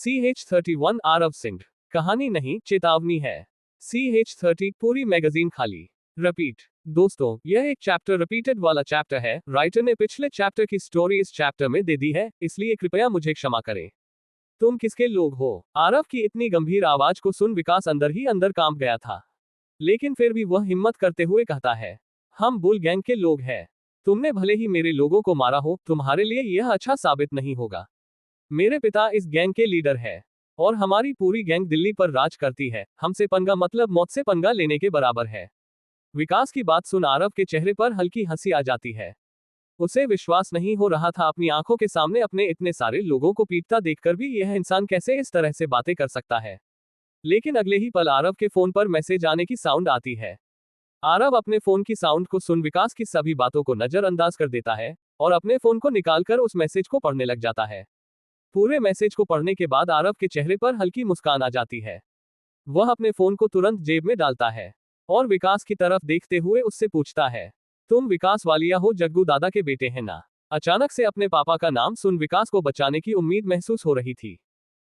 CH31 Aarav Singh. कहानी नहीं, चेतावनी है। CH30 पूरी मैगजीन खाली। रिपीट। दोस्तों, यह एक चैप्टर रिपीटेड वाला चैप्टर है। राइटर ने पिछले चैप्टर की स्टोरी इस चैप्टर में दे दी है, इसलिए कृपया मुझे क्षमा करें। तुम किसके लोग हो? आरव की इतनी गंभीर आवाज को सुन विकास अंदर ही अंदर कांप गया था। लेकिन फिर भी वह हिम्मत करते हुए कहता है, हम बुल गैंग के लोग हैं। तुमने भले ही मेरे लोगों को मारा हो, तुम्हारे लिए यह अच्छा साबित नहीं होगा। मेरे पिता इस गैंग के लीडर है और हमारी पूरी गैंग दिल्ली पर राज करती है। हमसे पंगा मतलब मौत से पंगा लेने के बराबर है। विकास की बात सुन आरव के चेहरे पर हल्की हंसी आ जाती है। उसे विश्वास नहीं हो रहा था अपनी आंखों के सामने अपने इतने सारे लोगों को पीटता देखकर भी यह इंसान कैसे इस तरह से बातें कर सकता है। लेकिन अगले ही पल आरव के फोन पर मैसेज आने की साउंड आती है। आरव अपने फोन की साउंड को सुन विकास की सभी बातों को नजरअंदाज कर देता है और अपने फोन को निकालकर उस मैसेज को पढ़ने लग जाता है। पूरे मैसेज को पढ़ने के बाद आरव के चेहरे पर हल्की मुस्कान आ जाती है। वह अपने फोन को तुरंत जेब में डालता है और विकास की तरफ देखते हुए उससे पूछता है, तुम विकास वालिया हो, जग्गू दादा के बेटे हैं ना? अचानक से अपने पापा का नाम सुन विकास को बचाने की उम्मीद महसूस हो रही थी।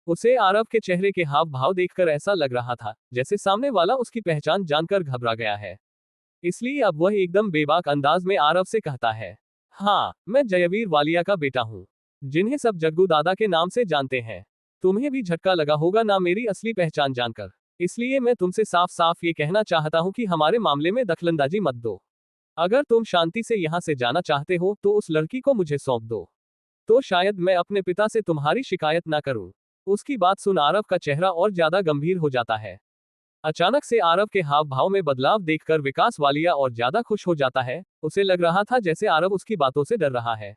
उसे आरव के चेहरे के हाव भाव देखकर ऐसा लग रहा था जैसे सामने वाला उसकी पहचान जानकर घबरा गया है। इसलिए अब वह एकदम बेबाक अंदाज में आरव से कहता है, हाँ, मैं जयवीर वालिया का बेटा हूँ, जिन्हें सब जग्गू दादा के नाम से जानते हैं। तुम्हें भी झटका लगा होगा ना मेरी असली पहचान जानकर। इसलिए मैं तुमसे साफ साफ ये कहना चाहता हूँ कि हमारे मामले में दखलंदाजी मत दो। अगर तुम शांति से यहाँ से जाना चाहते हो तो उस लड़की को मुझे सौंप दो, तो शायद मैं अपने पिता से तुम्हारी शिकायत ना करूं। उसकी बात सुन आरव का चेहरा और ज्यादा गंभीर हो जाता है। अचानक से आरव के हाव भाव में बदलाव देखकर विकास वालिया और ज्यादा खुश हो जाता है। उसे लग रहा था जैसे आरव उसकी बातों से डर रहा है।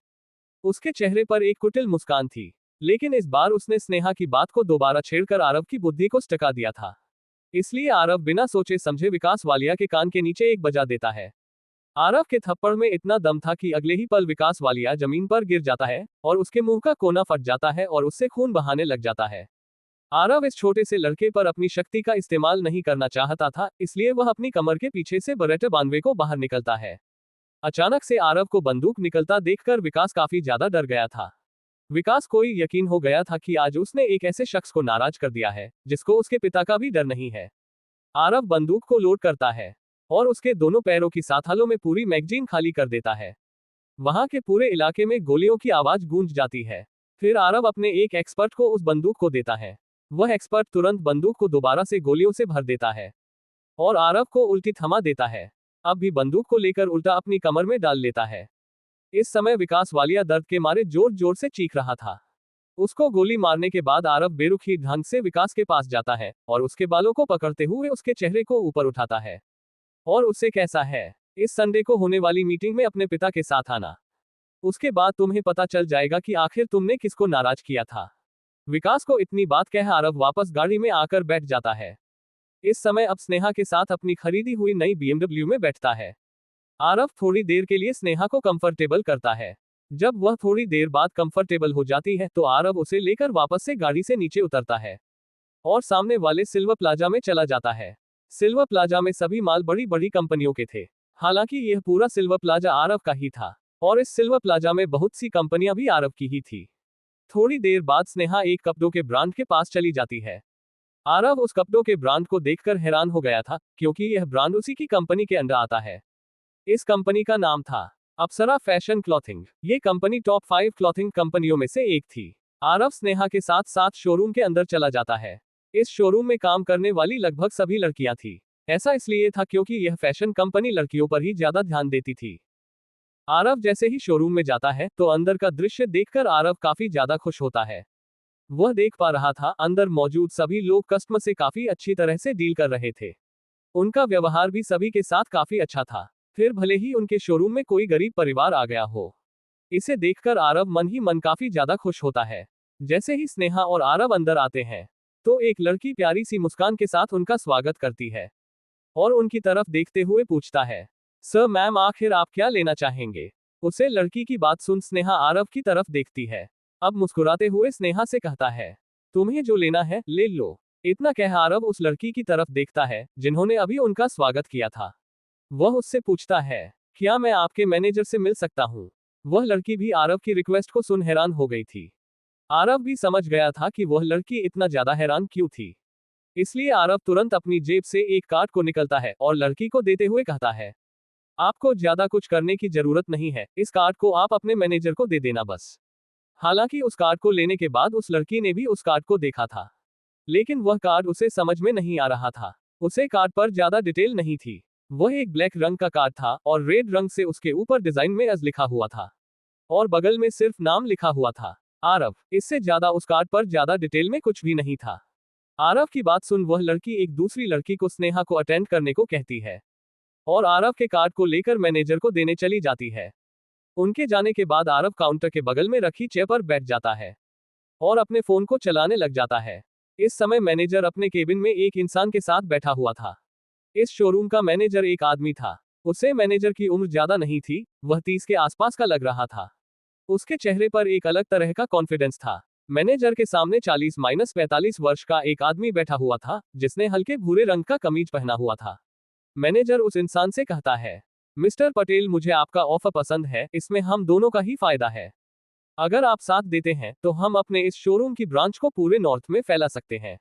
उसके चेहरे पर एक कुटिल मुस्कान थी, लेकिन इस बार उसने स्नेहा की बात को दोबारा छेड़कर आरव की बुद्धि को सटका दिया था। इसलिए आरव बिना सोचे समझे विकास वालिया के कान के नीचे एक बजा देता है। आरव के थप्पड़ में इतना दम था कि अगले ही पल विकास वालिया जमीन पर गिर जाता है और उसके मुंह का कोना फट जाता है और उससे खून बहाने लग जाता है। आरव इस छोटे से लड़के पर अपनी शक्ति का इस्तेमाल नहीं करना चाहता था, इसलिए वह अपनी कमर के पीछे से बरेट बानवे को बाहर निकलता है। अचानक से आरव को बंदूक निकलता देखकर विकास काफी ज्यादा डर गया था। विकास को यकीन हो गया था कि आज उसने एक ऐसे शख्स को नाराज कर दिया है जिसको उसके पिता का भी डर नहीं है। आरव बंदूक को लोड करता है और उसके दोनों पैरों की साथालों में पूरी मैगजीन खाली कर देता है। वहां के पूरे इलाके में गोलियों की आवाज गूंज जाती है। फिर आरव अपने एक एक्सपर्ट को उस बंदूक को देता है। वह एक्सपर्ट तुरंत बंदूक को दोबारा से गोलियों से भर देता है और आरव को उल्टी थमा देता है। अब भी बंदूक को लेकर उल्टा अपनी कमर में डाल लेता है। इस समय विकास वालिया दर्द के मारे जोर जोर से चीख रहा था। उसको गोली मारने के बाद आरव बेरुखी ढंग से विकास के पास जाता है और उसके बालों को पकड़ते हुए उसके चेहरे को ऊपर उठाता है और उससे कैसा है, इस संडे को होने वाली मीटिंग में अपने पिता के साथ आना। उसके बाद तुम्हें पता चल जाएगा कि आखिर तुमने किसको नाराज किया था। विकास को इतनी बात कह आरव वापस गाड़ी में आकर बैठ जाता है। इस समय अब स्नेहा के साथ अपनी खरीदी हुई नई BMW में बैठता है। आरव थोड़ी देर के लिए स्नेहा को कंफर्टेबल करता है। जब वह थोड़ी देर बाद कंफर्टेबल हो जाती है तो आरव उसे लेकर वापस से गाड़ी से नीचे उतरता है और सामने वाले सिल्वर प्लाजा में चला जाता है। सिल्वर प्लाजा में सभी माल बड़ी बड़ी कंपनियों के थे। हालांकि यह पूरा सिल्वर प्लाजा आरव का ही था और इस सिल्वर प्लाजा में बहुत सी कंपनियां भी आरव की ही थी। थोड़ी देर बाद स्नेहा एक कपड़ों के ब्रांड के पास चली जाती है। आरव उस कपड़ों के ब्रांड को देखकर हैरान हो गया था, क्योंकि यह ब्रांड उसी की कंपनी के अंडर आता है। इस कंपनी का नाम था अप्सरा फैशन क्लॉथिंग। ये कंपनी टॉप 5 क्लॉथिंग कंपनियों में से एक थी। आरव स्नेहा के साथ साथ शोरूम के अंदर चला जाता है। इस शोरूम में काम करने वाली लगभग सभी लड़कियां थी। ऐसा इसलिए था क्योंकि यह फैशन कंपनी लड़कियों पर ही ज्यादा ध्यान देती थी। आरव जैसे ही शोरूम में जाता है तो अंदर का दृश्य देखकर आरव काफी ज्यादा खुश होता है। वह देख पा रहा था अंदर मौजूद सभी लोग कस्टमर से काफी अच्छी तरह से डील कर रहे थे। उनका व्यवहार भी सभी के साथ काफी अच्छा था, फिर भले ही उनके शोरूम में कोई गरीब परिवार आ गया हो। इसे देखकर आरव मन ही मन काफी ज्यादा खुश होता है। जैसे ही स्नेहा और आरव अंदर आते हैं तो एक लड़की प्यारी सी मुस्कान के साथ उनका स्वागत करती है और उनकी तरफ देखते हुए पूछता है, सर मैम, आखिर आप क्या लेना चाहेंगे? उसे लड़की की बात सुन स्नेहा आरव की तरफ देखती है। अब मुस्कुराते हुए स्नेहा से कहता है, तुम्हें जो लेना है ले लो। इतना कह आरव उस लड़की की तरफ देखता है जिन्होंने अभी उनका स्वागत किया था। वह उससे पूछता है, क्या मैं आपके मैनेजर से मिल सकता हूँ? वह लड़की भी आरव की रिक्वेस्ट को सुन हैरान हो गई थी। आरव भी समझ गया था कि वह लड़की इतना ज्यादा हैरान क्यों थी। इसलिए आरव तुरंत अपनी जेब से एक कार्ड को निकलता है और लड़की को देते हुए कहता है, आपको ज्यादा कुछ करने की जरूरत नहीं है, इस कार्ड को आप अपने मैनेजर को दे देना बस। हालांकि उस कार्ड को लेने के बाद उस लड़की ने भी उस कार्ड को देखा था, लेकिन वह कार्ड उसे समझ में नहीं आ रहा था। उसे कार्ड पर ज्यादा डिटेल नहीं थी। वह एक ब्लैक रंग का कार्ड था और रेड रंग से उसके ऊपर डिजाइन में अज लिखा हुआ था और बगल में सिर्फ नाम लिखा हुआ था, आरव। इससे ज्यादा उस कार्ड पर ज्यादा डिटेल में कुछ भी नहीं था। आरव की बात सुन वह लड़की एक दूसरी लड़की को स्नेहा को अटेंड करने को कहती है और आरव के कार्ड को लेकर मैनेजर को देने चली जाती है। उनके जाने के बाद आरव काउंटर के बगल में रखी चेयर पर बैठ जाता है और अपने फोन को चलाने लग जाता है। इस समय मैनेजर अपने केबिन में एक इंसान के साथ बैठा हुआ था। इस शोरूम का मैनेजर एक आदमी था। उसे मैनेजर की उम्र ज्यादा नहीं थी, वह 30 के आसपास का लग रहा था। उसके चेहरे पर एक अलग तरह का कॉन्फिडेंस था। मैनेजर के सामने 40-45 वर्ष का एक आदमी बैठा हुआ था, जिसने हल्के भूरे रंग का कमीज पहना हुआ था। मैनेजर उस इंसान से कहता है, मिस्टर पटेल, मुझे आपका ऑफर पसंद है, इसमें हम दोनों का ही फायदा है। अगर आप साथ देते हैं तो हम अपने इस शोरूम की ब्रांच को पूरे नॉर्थ में फैला सकते हैं।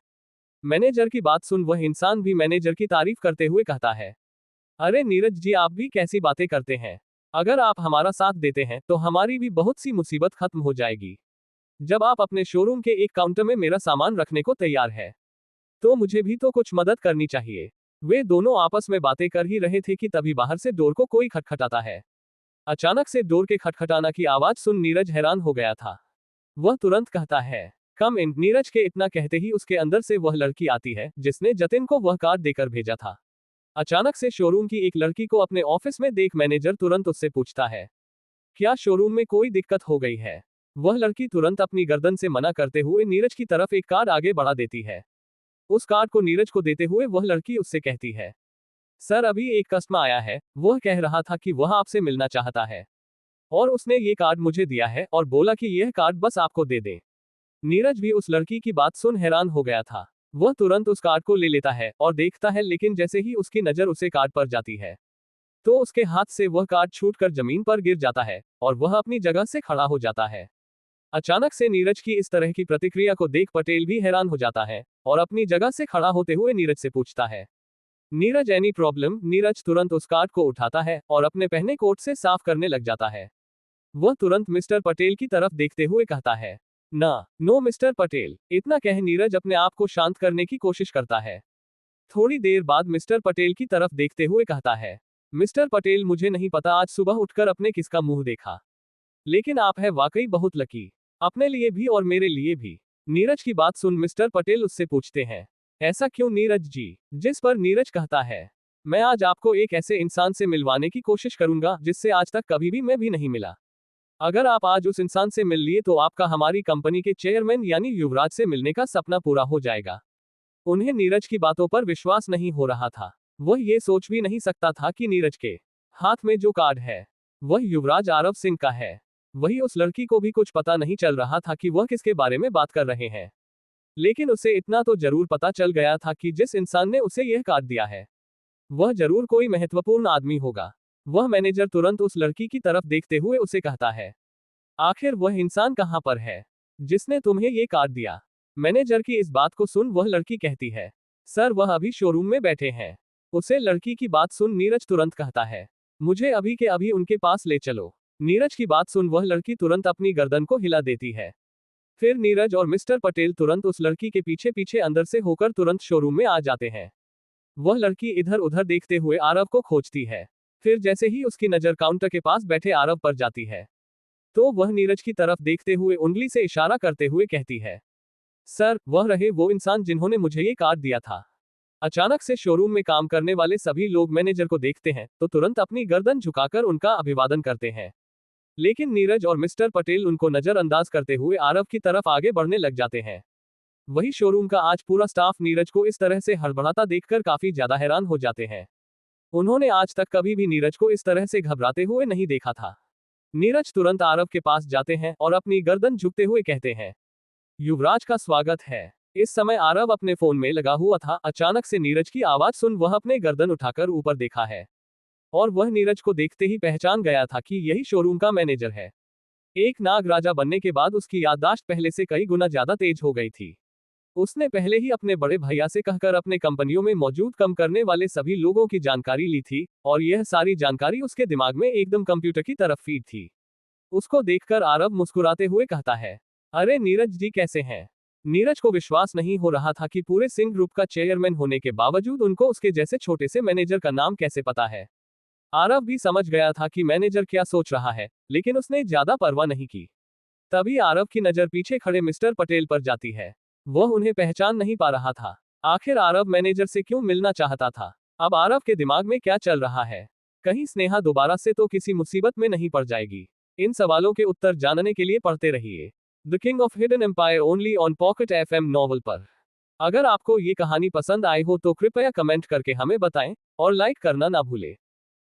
मैनेजर की बात सुन वह इंसान भी मैनेजर की तारीफ करते हुए कहता है, अरे नीरज जी, आप भी कैसी बातें करते हैं। अगर आप हमारा साथ देते हैं तो हमारी भी बहुत सी मुसीबत खत्म हो जाएगी। जब आप अपने शोरूम के एक काउंटर में मेरा सामान रखने को तैयार है तो मुझे भी तो कुछ मदद करनी चाहिए। वे दोनों आपस में बातें कर ही रहे थे कि तभी बाहर से डोर को कोई खटखटाता है। अचानक से डोर के खटखटाना की आवाज सुन नीरज हैरान हो गया था। वह तुरंत कहता है, कम इन। नीरज के इतना कहते ही उसके अंदर से वह लड़की आती है जिसने जतिन को वह कार्ड देकर भेजा था। अचानक से शोरूम की एक लड़की को अपने ऑफिस में देख मैनेजर तुरंत उससे पूछता है, क्या शोरूम में कोई दिक्कत हो गई है। वह लड़की तुरंत अपनी गर्दन से मना करते हुए नीरज की तरफ एक कार्ड आगे बढ़ा देती है। उस कार्ड को नीरज को देते हुए वह लड़की उससे कहती है, सर, अभी एक कस्टमर आया है, वह कह रहा था कि वह आपसे मिलना चाहता है और उसने ये कार्ड मुझे दिया है और बोला कि यह कार्ड बस आपको दे दे। नीरज भी उस लड़की की बात सुन हैरान हो गया था। वह तुरंत उस कार्ड को ले लेता है और देखता है, लेकिन जैसे ही उसकी नजर उसे कार्ड पर जाती है तो उसके हाथ से वह कार्ड छूटकर जमीन पर गिर जाता है और वह अपनी जगह से खड़ा हो जाता है। अचानक से नीरज की इस तरह की प्रतिक्रिया को देख पटेल भी हैरान हो जाता है और अपनी जगह से खड़ा होते हुए नीरज से पूछता है, नीरज, एनी प्रॉब्लम। नीरज तुरंत उस कार्ड को उठाता है और अपने पहने कोट से साफ करने लग जाता है। वह तुरंत मिस्टर पटेल की तरफ देखते हुए कहता है, ना, नो मिस्टर पटेल। इतना कह नीरज अपने आप को शांत करने की कोशिश करता है। थोड़ी देर बाद मिस्टर पटेल की तरफ देखते हुए कहता है, मिस्टर पटेल, मुझे नहीं पता आज सुबह उठकर अपने किसका मुंह देखा, लेकिन आप है वाकई बहुत लकी, अपने लिए भी और मेरे लिए भी। नीरज की बात सुन मिस्टर पटेल उससे पूछते हैं, ऐसा क्यों नीरज जी। जिस पर नीरज कहता है, मैं आज आपको एक ऐसे इंसान से मिलवाने की कोशिश करूंगा जिससे आज तक कभी भी मैं भी नहीं मिला। अगर आप आज उस इंसान से मिल लिए तो आपका हमारी कंपनी के चेयरमैन यानी युवराज से मिलने का सपना पूरा हो जाएगा। उन्हें नीरज की बातों पर विश्वास नहीं हो रहा था। वह ये सोच भी नहीं सकता था कि नीरज के हाथ में जो कार्ड है वह युवराज आरव सिंह का है। वही उस लड़की को भी कुछ पता नहीं चल रहा था कि वह किसके बारे में बात कर रहे हैं, लेकिन उसे इतना तो जरूर पता चल गया था कि जिस इंसान ने उसे यह कार्ड दिया है वह जरूर कोई महत्वपूर्ण आदमी होगा। वह मैनेजर तुरंत उस लड़की की तरफ देखते हुए उसे कहता है, आखिर वह इंसान कहां पर है जिसने तुम्हें ये कार्ड दिया। मैनेजर की इस बात को सुन वह लड़की कहती है, सर, वह अभी शोरूम में बैठे हैं। उसे लड़की की बात सुन नीरज तुरंत कहता है, मुझे अभी के अभी उनके पास ले चलो। नीरज की बात सुन वह लड़की तुरंत अपनी गर्दन को हिला देती है। फिर नीरज और मिस्टर पटेल तुरंत उस लड़की के पीछे पीछे अंदर से होकर तुरंत शोरूम में आ जाते हैं। वह लड़की इधर उधर देखते हुए आरव को खोजती है। फिर जैसे ही उसकी नजर काउंटर के पास बैठे आरव पर जाती है तो वह नीरज की तरफ देखते हुए उंगली से इशारा करते हुए कहती है, सर, वह रहे वो इंसान जिन्होंने मुझे ये कार्ड दिया था। अचानक से शोरूम में काम करने वाले सभी लोग मैनेजर को देखते हैं तो तुरंत अपनी गर्दन झुकाकर उनका अभिवादन करते हैं, लेकिन नीरज और मिस्टर पटेल उनको नजरअंदाज करते हुए आरव की तरफ आगे बढ़ने लग जाते हैं। वही शोरूम का आज पूरा स्टाफ नीरज को इस तरह से हड़बड़ाता देखकर काफी ज्यादा हैरान हो जाते हैं। उन्होंने आज तक कभी भी नीरज को इस तरह से घबराते हुए नहीं देखा था। नीरज तुरंत आरव के पास जाते हैं और अपनी गर्दन झुकते हुए कहते हैं, युवराज का स्वागत है। इस समय आरव अपने फोन में लगा हुआ था। अचानक से नीरज की आवाज सुन वह अपने गर्दन उठाकर ऊपर देखा है और वह नीरज को देखते ही पहचान गया था कि यही शोरूम का मैनेजर है। एक नाग राजा बनने के बाद उसकी याददाश्त पहले से कई गुना ज्यादा तेज हो गई थी। उसने पहले ही अपने बड़े भैया से कहकर अपने कंपनियों में मौजूद कम करने वाले सभी लोगों की जानकारी ली थी, और यह सारी जानकारी उसके दिमाग में एकदम कंप्यूटर की तरफ फीड थी। उसको देखकर आरव मुस्कुराते हुए कहता है, अरे नीरज जी कैसे हैं? नीरज को विश्वास नहीं हो रहा था कि पूरे सिंह ग्रुप का चेयरमैन होने के बावजूद उनको उसके जैसे छोटे से मैनेजर का नाम कैसे पता है। आरव भी समझ गया था कि मैनेजर क्या सोच रहा है, लेकिन उसने ज्यादा परवाह नहीं की। तभी आरव की नजर पीछे खड़े मिस्टर पटेल पर जाती है। वह उन्हें पहचान नहीं पा रहा था। आखिर आरव मैनेजर से क्यों मिलना चाहता था? अब आरव के दिमाग में क्या चल रहा है? कहीं स्नेहा दोबारा से तो किसी मुसीबत में नहीं पड़ जाएगी? इन सवालों के उत्तर जानने के लिए पढ़ते रहिए the King of Hidden Empire only on Pocket FM novel पर। अगर आपको ये कहानी पसंद आई हो तो कृपया कमेंट करके हमें बताएं, और लाइक करना ना भूलें।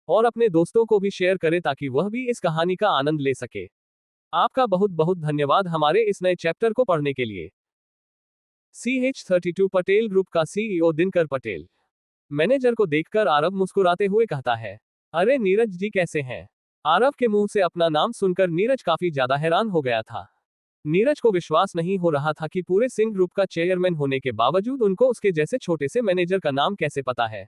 और अपने दोस्तों को भी शेयर करें ताकि वह भी इस कहानी का आनंद ले सके। आपका बहुत बहुत धन्यवाद हमारे इस नए चैप्टर को पढ़ने के लिए। CH32 पटेल ग्रुप का CEO दिनकर पटेल। मैनेजर को देखकर आरव मुस्कुराते हुए कहता है, अरे नीरज जी कैसे हैं? आरव के मुंह से अपना नाम सुनकर नीरज काफी ज्यादा हैरान हो गया था। नीरज को विश्वास नहीं हो रहा था कि पूरे सिंह ग्रुप का चेयरमैन होने के बावजूद उनको उसके जैसे छोटे से मैनेजर का नाम कैसे पता है।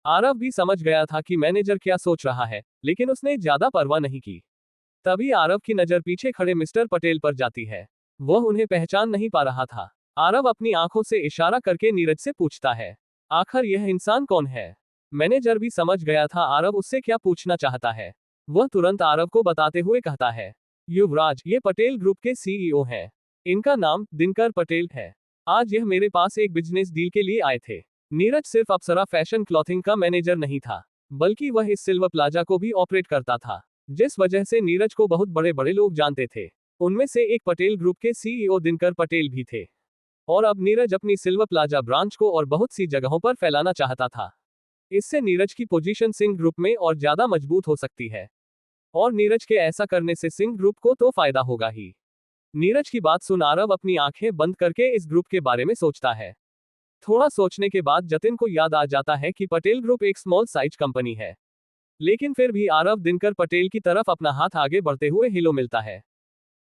आरव भी समझ गया था कि मैनेजर क्या सोच रहा है, लेकिन उसने ज्यादा परवाह नहीं की। तभी आरव की नजर पीछे खड़े मिस्टर पटेल पर जाती है। वह उन्हें पहचान नहीं पा रहा था। आरव अपनी आंखों से इशारा करके नीरज से पूछता है, आखिर यह इंसान कौन है? मैनेजर भी समझ गया था आरव उससे क्या पूछना चाहता है। वह तुरंत आरव को बताते हुए कहता है, युवराज, ये पटेल ग्रुप के CEO हैं। इनका नाम दिनकर पटेल है। आज यह मेरे पास एक बिजनेस डील के लिए आए थे। नीरज सिर्फ अप्सरा फैशन क्लॉथिंग का मैनेजर नहीं था, बल्कि वह इस सिल्वर प्लाजा को भी ऑपरेट करता था, जिस वजह से नीरज को बहुत बड़े बड़े लोग जानते थे। उनमें से एक पटेल ग्रुप के CEO दिनकर पटेल भी थे। और अब नीरज अपनी सिल्वर प्लाजा ब्रांच को और बहुत सी जगहों पर फैलाना चाहता था। इससे नीरज की पोजीशन सिंह ग्रुप में और ज्यादा मजबूत हो सकती है। और नीरज के ऐसा करने से सिंह ग्रुप को तो फायदा होगा ही। नीरज की बात सुन आरव अपनी आंखें बंद करके इस ग्रुप के बारे में सोचता है। थोड़ा सोचने के बाद जतिन को याद आ जाता है कि पटेल ग्रुप एक स्मॉल साइज कंपनी है। लेकिन फिर भी आरव दिनकर पटेल की तरफ अपना हाथ आगे बढ़ते हुए हिलो मिलता है।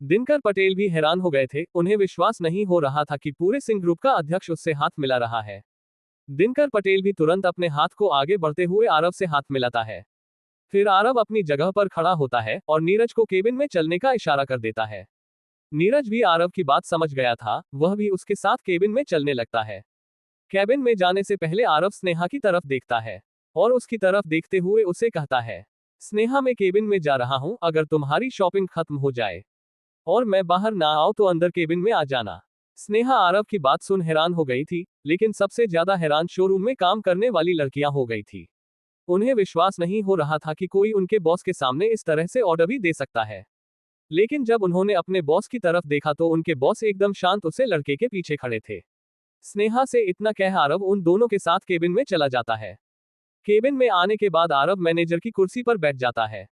दिनकर पटेल भी हैरान हो गए थे। उन्हें विश्वास नहीं हो रहा था कि पूरे सिंह ग्रुप का अध्यक्ष उससे हाथ मिला रहा है। दिनकर पटेल भी तुरंत अपने हाथ को आगे बढ़ते हुए आरव से हाथ मिलाता है। फिर आरव अपनी जगह पर खड़ा होता है और नीरज को केबिन में चलने का इशारा कर देता है। नीरज भी आरव की बात समझ गया था, वह भी उसके साथ केबिन में चलने लगता है। केबिन में जाने से पहले आरव स्नेहा की तरफ देखता है और उसकी तरफ देखते हुए उसे कहता है, स्नेहा, मैं केबिन में जा रहा हूं, अगर तुम्हारी शॉपिंग खत्म हो जाए और मैं बाहर ना आऊं तो अंदर केबिन में आ जाना। स्नेहा आरव की बात सुन हैरान हो गई थी, लेकिन सबसे ज्यादा हैरान शोरूम में काम करने वाली लड़कियां हो गई थी। उन्हें विश्वास नहीं हो रहा था कि कोई उनके बॉस के सामने इस तरह से ऑर्डर भी दे सकता है। लेकिन जब उन्होंने अपने बॉस की तरफ देखा तो उनके बॉस एकदम शांत उसे लड़के के पीछे खड़े थे। स्नेहा से इतना कह आरव उन दोनों के साथ केबिन में चला जाता है। केबिन में आने के बाद आरव मैनेजर की कुर्सी पर बैठ जाता है।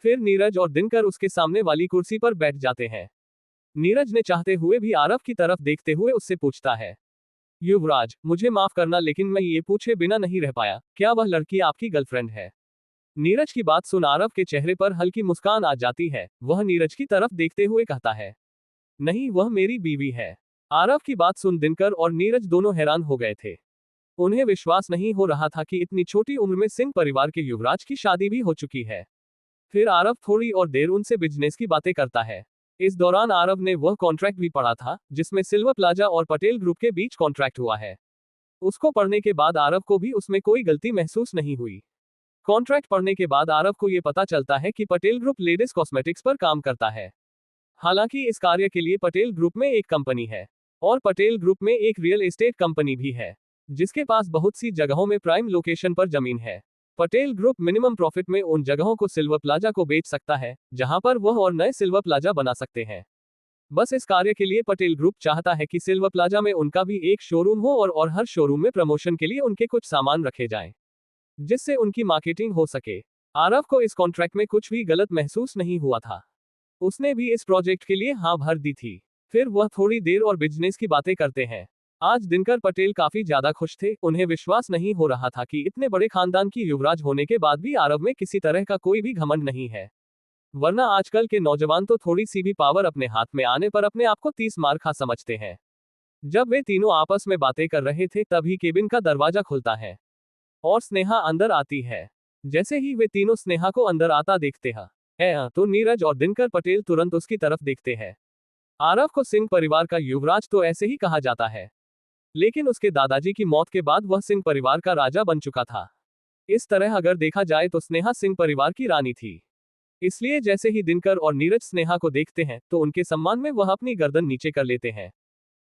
फिर नीरज और दिनकर उसके सामने वाली कुर्सी पर बैठ जाते हैं। नीरज ने चाहते हुए भी आरव की तरफ देखते हुए उससे पूछता है, युवराज, मुझे माफ करना लेकिन मैं ये पूछे बिना नहीं रह पाया, क्या वह लड़की आपकी गर्लफ्रेंड है? नीरज की बात सुन आरव के चेहरे पर हल्की मुस्कान आ जाती है। वह नीरज की तरफ देखते हुए कहता है, नहीं, वह मेरी बीवी है। आरव की बात सुन दिनकर और नीरज दोनों हैरान हो गए थे। उन्हें विश्वास नहीं हो रहा था कि इतनी छोटी उम्र में सिंह परिवार के युवराज की शादी भी हो चुकी है। फिर आरव थोड़ी और देर उनसे बिजनेस की बातें करता है। इस दौरान आरव ने वह कॉन्ट्रैक्ट भी पढ़ा था जिसमें सिल्वर प्लाजा और पटेल ग्रुप के बीच कॉन्ट्रैक्ट हुआ है। उसको पढ़ने के बाद आरव को भी उसमें कोई गलती महसूस नहीं हुई। कॉन्ट्रैक्ट पढ़ने के बाद आरव को ये पता चलता है कि पटेल ग्रुप लेडीज कॉस्मेटिक्स पर काम करता है। हालांकि इस कार्य के लिए पटेल ग्रुप में एक कंपनी है और पटेल ग्रुप में एक रियल एस्टेट कंपनी भी है, जिसके पास बहुत सी जगहों में प्राइम लोकेशन पर जमीन है। पटेल ग्रुप मिनिमम प्रॉफिट में उन जगहों को सिल्वर प्लाजा को बेच सकता है जहां पर वह और नए सिल्वर प्लाजा बना सकते हैं। बस इस कार्य के लिए पटेल ग्रुप चाहता है कि सिल्वर प्लाजा में उनका भी एक शोरूम हो और हर शोरूम में प्रमोशन के लिए उनके कुछ सामान रखे जाएं, जिससे उनकी मार्केटिंग हो सके। आरव को इस कॉन्ट्रैक्ट में कुछ भी गलत महसूस नहीं हुआ था। उसने भी इस प्रोजेक्ट के लिए हाँ भर दी थी। फिर वह थोड़ी देर और बिजनेस की बातें करते हैं। आज दिनकर पटेल काफी ज्यादा खुश थे। उन्हें विश्वास नहीं हो रहा था कि इतने बड़े खानदान की युवराज होने के बाद भी आरव में किसी तरह का कोई भी घमंड नहीं है। वरना आजकल के नौजवान तो थोड़ी सी भी पावर अपने हाथ में आने पर अपने आप को 30 मार खा समझते हैं। जब वे तीनों आपस में बातें कर रहे थे तभी केबिन का दरवाजा खुलता है और स्नेहा अंदर आती है। जैसे ही वे तीनों स्नेहा को अंदर आता देखते हैं तो नीरज और दिनकर पटेल तुरंत उसकी तरफ देखते हैं। आरव को सिंह परिवार का युवराज तो ऐसे ही कहा जाता है, लेकिन उसके दादाजी की मौत के बाद वह सिंह परिवार का राजा बन चुका था। इस तरह अगर देखा जाए तो स्नेहा सिंह परिवार की रानी थी। इसलिए जैसे ही दिनकर और नीरज स्नेहा को देखते हैं तो उनके सम्मान में वह अपनी गर्दन नीचे कर लेते हैं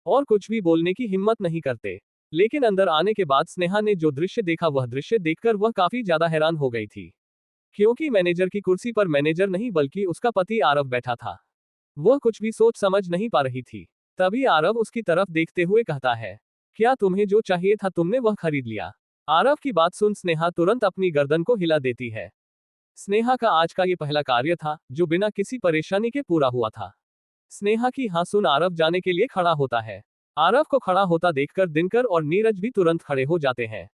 और कुछ भी बोलने की हिम्मत नहीं करते। लेकिन अंदर आने के बाद स्नेहा ने जो दृश्य देखा वह दृश्य देखकर वह काफी ज्यादा हैरान हो गई थी, क्योंकि मैनेजर की कुर्सी पर मैनेजर नहीं बल्कि उसका पति आरव बैठा था। वह कुछ भी सोच समझ नहीं पा रही थी। तभी आरव उसकी तरफ देखते हुए कहता है, क्या तुम्हें जो चाहिए था तुमने वह खरीद लिया? आरव की बात सुन स्नेहा तुरंत अपनी गर्दन को हिला देती है। स्नेहा का आज का ये पहला कार्य था जो बिना किसी परेशानी के पूरा हुआ था। स्नेहा की हाँ सुन आरव जाने के लिए खड़ा होता है। आरव को खड़ा होता देखकर दिनकर और नीरज भी तुरंत खड़े हो जाते हैं।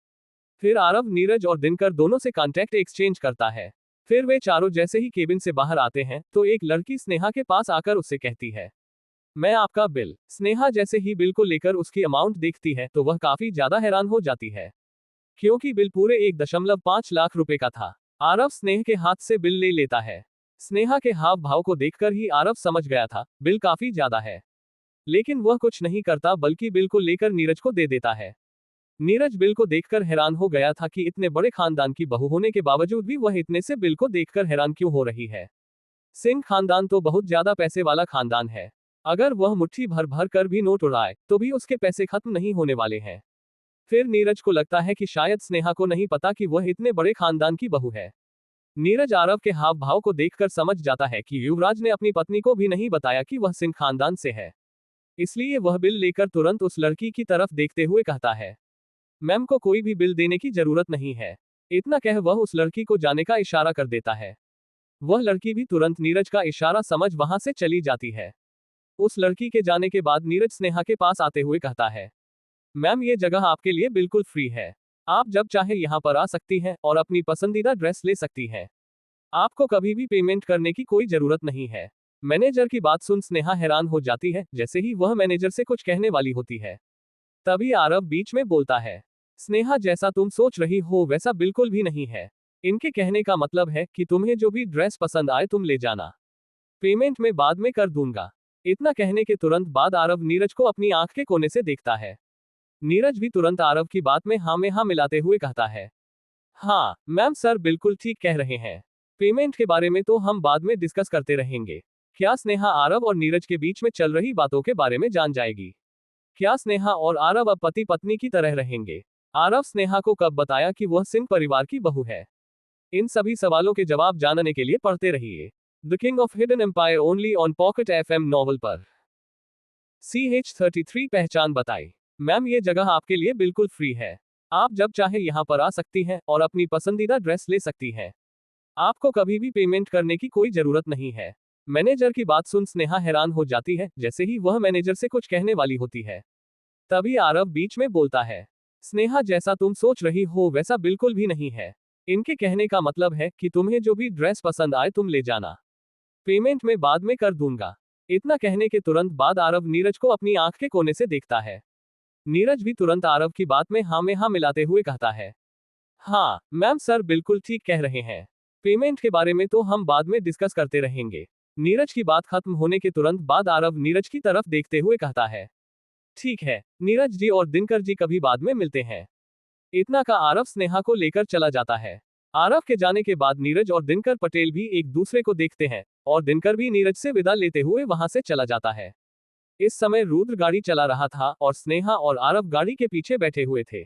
फिर आरव नीरज और दिनकर दोनों से कांटेक्ट एक्सचेंज करता है। फिर वे चारों जैसे ही केबिन से बाहर आते हैं तो एक लड़की स्नेहा के पास आकर उससे कहती है, मैं आपका बिल। स्नेहा जैसे ही बिल को लेकर उसकी अमाउंट देखती है तो वह काफी ज्यादा हैरान हो जाती है, क्योंकि बिल पूरे 1.5 लाख रुपए का था। आरव स्नेह के हाथ से बिल ले लेता है। स्नेहा के हाव भाव को देखकर ही आरव समझ गया था बिल काफी ज्यादा है, लेकिन वह कुछ नहीं करता बल्कि बिल को लेकर नीरज को दे देता है। नीरज बिल को देखकर हैरान हो गया था कि इतने बड़े खानदान की बहू होने के बावजूद भी वह इतने से बिल को देखकर हैरान क्यों हो रही है। सिंह खानदान तो बहुत ज्यादा पैसे वाला खानदान है। अगर वह मुट्ठी भर भर कर भी नोट उड़ाए तो भी उसके पैसे खत्म नहीं होने वाले हैं। फिर नीरज को लगता है कि शायद स्नेहा को नहीं पता कि वह इतने बड़े खानदान की बहू है। नीरज आरव के हाव भाव को देखकर समझ जाता है कि युवराज ने अपनी पत्नी को भी नहीं बताया कि वह सिंह खानदान से है। इसलिए वह बिल लेकर तुरंत उस लड़की की तरफ देखते हुए कहता है, मैम को कोई भी बिल देने की जरूरत नहीं है। इतना कह वह उस लड़की को जाने का इशारा कर देता है। वह लड़की भी तुरंत नीरज का इशारा समझ वहां से चली जाती है। उस लड़की के जाने के बाद नीरज स्नेहा के पास आते हुए कहता है, मैम ये जगह आपके लिए बिल्कुल फ्री है। आप जब चाहे यहाँ पर आ सकती हैं और अपनी पसंदीदा ड्रेस ले सकती हैं। आपको कभी भी पेमेंट करने की कोई जरूरत नहीं है। मैनेजर की बात सुन स्नेहा हैरान हो जाती है। जैसे ही वह मैनेजर से कुछ कहने वाली होती है तभी आरव बीच में बोलता है, स्नेहा जैसा तुम सोच रही हो वैसा बिल्कुल भी नहीं है। इनके कहने का मतलब है कि तुम्हें जो भी ड्रेस पसंद आए तुम ले जाना, पेमेंट में बाद में कर दूंगा। इतना कहने के तुरंत बाद आरव नीरज को अपनी आंख के कोने से देखता है। नीरज भी तुरंत आरव की बात में हाँ में हाँ मिलाते हुए कहता है, हाँ मैम सर बिल्कुल ठीक कह रहे हैं। पेमेंट के बारे में तो हम बाद में डिस्कस करते रहेंगे। क्या स्नेहा आरव और नीरज के बीच में चल रही बातों के बारे में जान जाएगी? क्या स्नेहा और आरव अब पति पत्नी की तरह रहेंगे? आरव स्नेहा को कब बताया कि वह सिंह परिवार की बहू है? इन सभी सवालों के जवाब जानने के लिए पढ़ते रहिए the King of Hidden Empire only on Pocket FM novel पर। CH33 पहचान बताई। मैम ये जगह आपके लिए बिल्कुल फ्री है। आप जब चाहे यहाँ पर आ सकती हैं और अपनी पसंदीदा ड्रेस ले सकती हैं। आपको कभी भी पेमेंट करने की कोई जरूरत नहीं है। मैनेजर की बात सुन स्नेहा हैरान हो जाती है। जैसे ही वह मैनेजर से कुछ कहने वाली होती है तभी आरव बीच में बोलता है, स्नेहा जैसा तुम सोच रही हो वैसा बिल्कुल भी नहीं है। इनके कहने का मतलब है कि तुम्हें जो भी ड्रेस पसंद आए तुम ले जाना, पेमेंट में बाद में कर दूंगा। इतना कहने के तुरंत बाद आरव नीरज को अपनी आंख के कोने से देखता है। नीरज भी तुरंत आरव की बात में हाँ मिलाते हुए कहता है, हाँ मैम सर बिल्कुल ठीक कह रहे हैं। पेमेंट के बारे में तो हम बाद में डिस्कस करते रहेंगे। नीरज की बात खत्म होने के तुरंत बाद आरव नीरज की तरफ देखते हुए कहता है, ठीक है नीरज जी और दिनकर जी कभी बाद में मिलते हैं। इतना का आरव स्नेहा को लेकर चला जाता है। आरव के जाने के बाद नीरज और दिनकर पटेल भी एक दूसरे को देखते हैं और दिनकर भी नीरज से विदा लेते हुए वहां से चला जाता है। इस समय रुद्र गाड़ी चला रहा था और स्नेहा और आरव गाड़ी के पीछे बैठे हुए थे।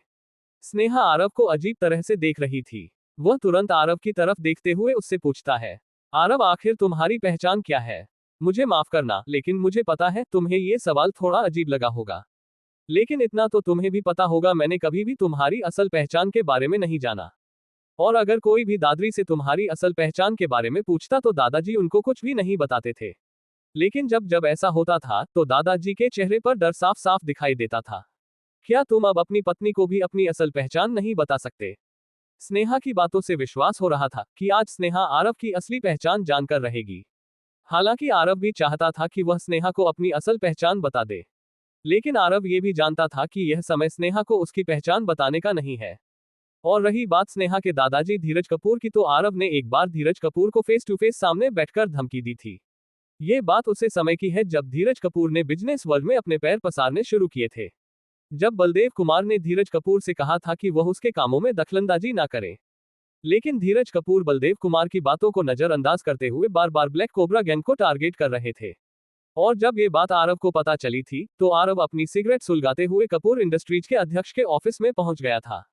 स्नेहा आरव को अजीब तरह से देख रही थी। वह तुरंत आरव की तरफ देखते हुए उससे पूछता है, आरव आखिर तुम्हारी पहचान क्या है? मुझे माफ करना लेकिन मुझे पता है तुम्हें ये सवाल थोड़ा अजीब लगा होगा, लेकिन इतना तो तुम्हें भी पता होगा मैंने कभी भी तुम्हारी असल पहचान के बारे में नहीं जाना। और अगर कोई भी दादरी से तुम्हारी असल पहचान के बारे में पूछता तो दादाजी उनको कुछ भी नहीं बताते थे। लेकिन जब जब ऐसा होता था तो दादाजी के चेहरे पर डर साफ साफ दिखाई देता था। क्या तुम अब अपनी पत्नी को भी अपनी असल पहचान नहीं बता सकते? स्नेहा की बातों से विश्वास हो रहा था कि आज स्नेहा आरव की असली पहचान जानकर रहेगी। हालांकि आरव भी चाहता था कि वह स्नेहा को अपनी असल पहचान बता दे, लेकिन आरव ये भी जानता था कि यह समय स्नेहा को उसकी पहचान बताने का नहीं है। और रही बात स्नेहा के दादाजी धीरज कपूर की, तो आरव ने एक बार धीरज कपूर को फेस टू फेस सामने बैठकर धमकी दी थी। ये बात उसे समय की है जब धीरज कपूर ने बिजनेस वर्ल्ड में अपने पैर पसारने शुरू किए थे। जब बलदेव कुमार ने धीरज कपूर से कहा था कि वह उसके कामों में दखलंदाजी ना करे, लेकिन धीरज कपूर बलदेव कुमार की बातों को नजरअंदाज करते हुए बार बार ब्लैक कोबरा गैंग को टारगेट कर रहे थे। और जब ये बात आरव को पता चली थी, तो आरव अपनी सिगरेट सुलगाते हुए कपूर इंडस्ट्रीज के अध्यक्ष के ऑफिस में पहुंच गया था।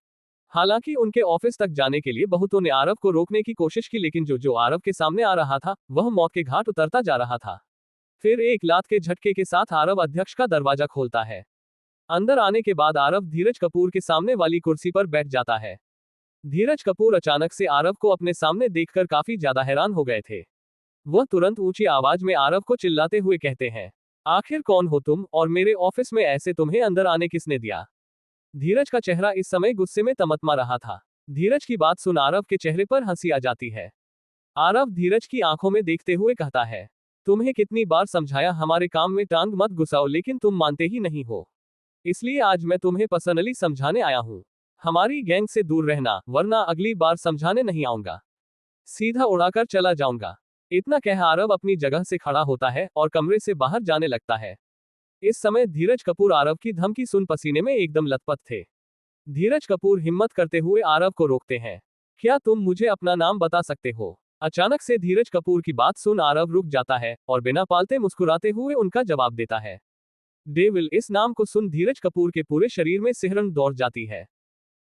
हालांकि उनके ऑफिस तक जाने के लिए बहुतों ने आरव को रोकने की कोशिश की, लेकिन जो आरव के सामने आ रहा था वह मौत के घाट उतरता जा रहा था। फिर एक लात के झटके के साथ आरव अध्यक्ष का दरवाजा खोलता है। अंदर आने के बाद आरव धीरज कपूर के सामने वाली कुर्सी पर बैठ जाता है। धीरज कपूर अचानक से आरव को अपने सामने देखकर काफी ज्यादा हैरान हो गए थे। वह तुरंत ऊंची आवाज में आरव को चिल्लाते हुए कहते हैं, आखिर कौन हो तुम, और मेरे ऑफिस में ऐसे तुम्हें अंदर आने किसने दिया? धीरज का चेहरा इस समय गुस्से में तमतमा रहा था। धीरज की बात सुन आरव के चेहरे पर हंसी आ जाती है। आरव धीरज की आंखों में देखते हुए कहता है, तुम्हें कितनी बार समझाया हमारे काम में टांग मत घुसाओ, लेकिन तुम मानते ही नहीं हो। इसलिए आज मैं तुम्हें पर्सनली समझाने आया हूँ। हमारी गैंग से दूर रहना, वरना अगली बार समझाने नहीं आऊंगा, सीधा उड़ाकर चला जाऊंगा। इतना कह आरव अपनी जगह से खड़ा होता है और कमरे से बाहर जाने लगता है। इस समय धीरज कपूर आरव की धमकी सुन पसीने में एकदम लथपथ थे। धीरज कपूर हिम्मत करते हुए आरव को रोकते हैं, क्या तुम मुझे अपना नाम बता सकते हो? अचानक से धीरज कपूर की बात सुन आरव रुक जाता है और बिना पालते मुस्कुराते हुए उनका जवाब देता है, डेविल। इस नाम को सुन धीरज कपूर के पूरे शरीर में सिहरन दौड़ जाती है।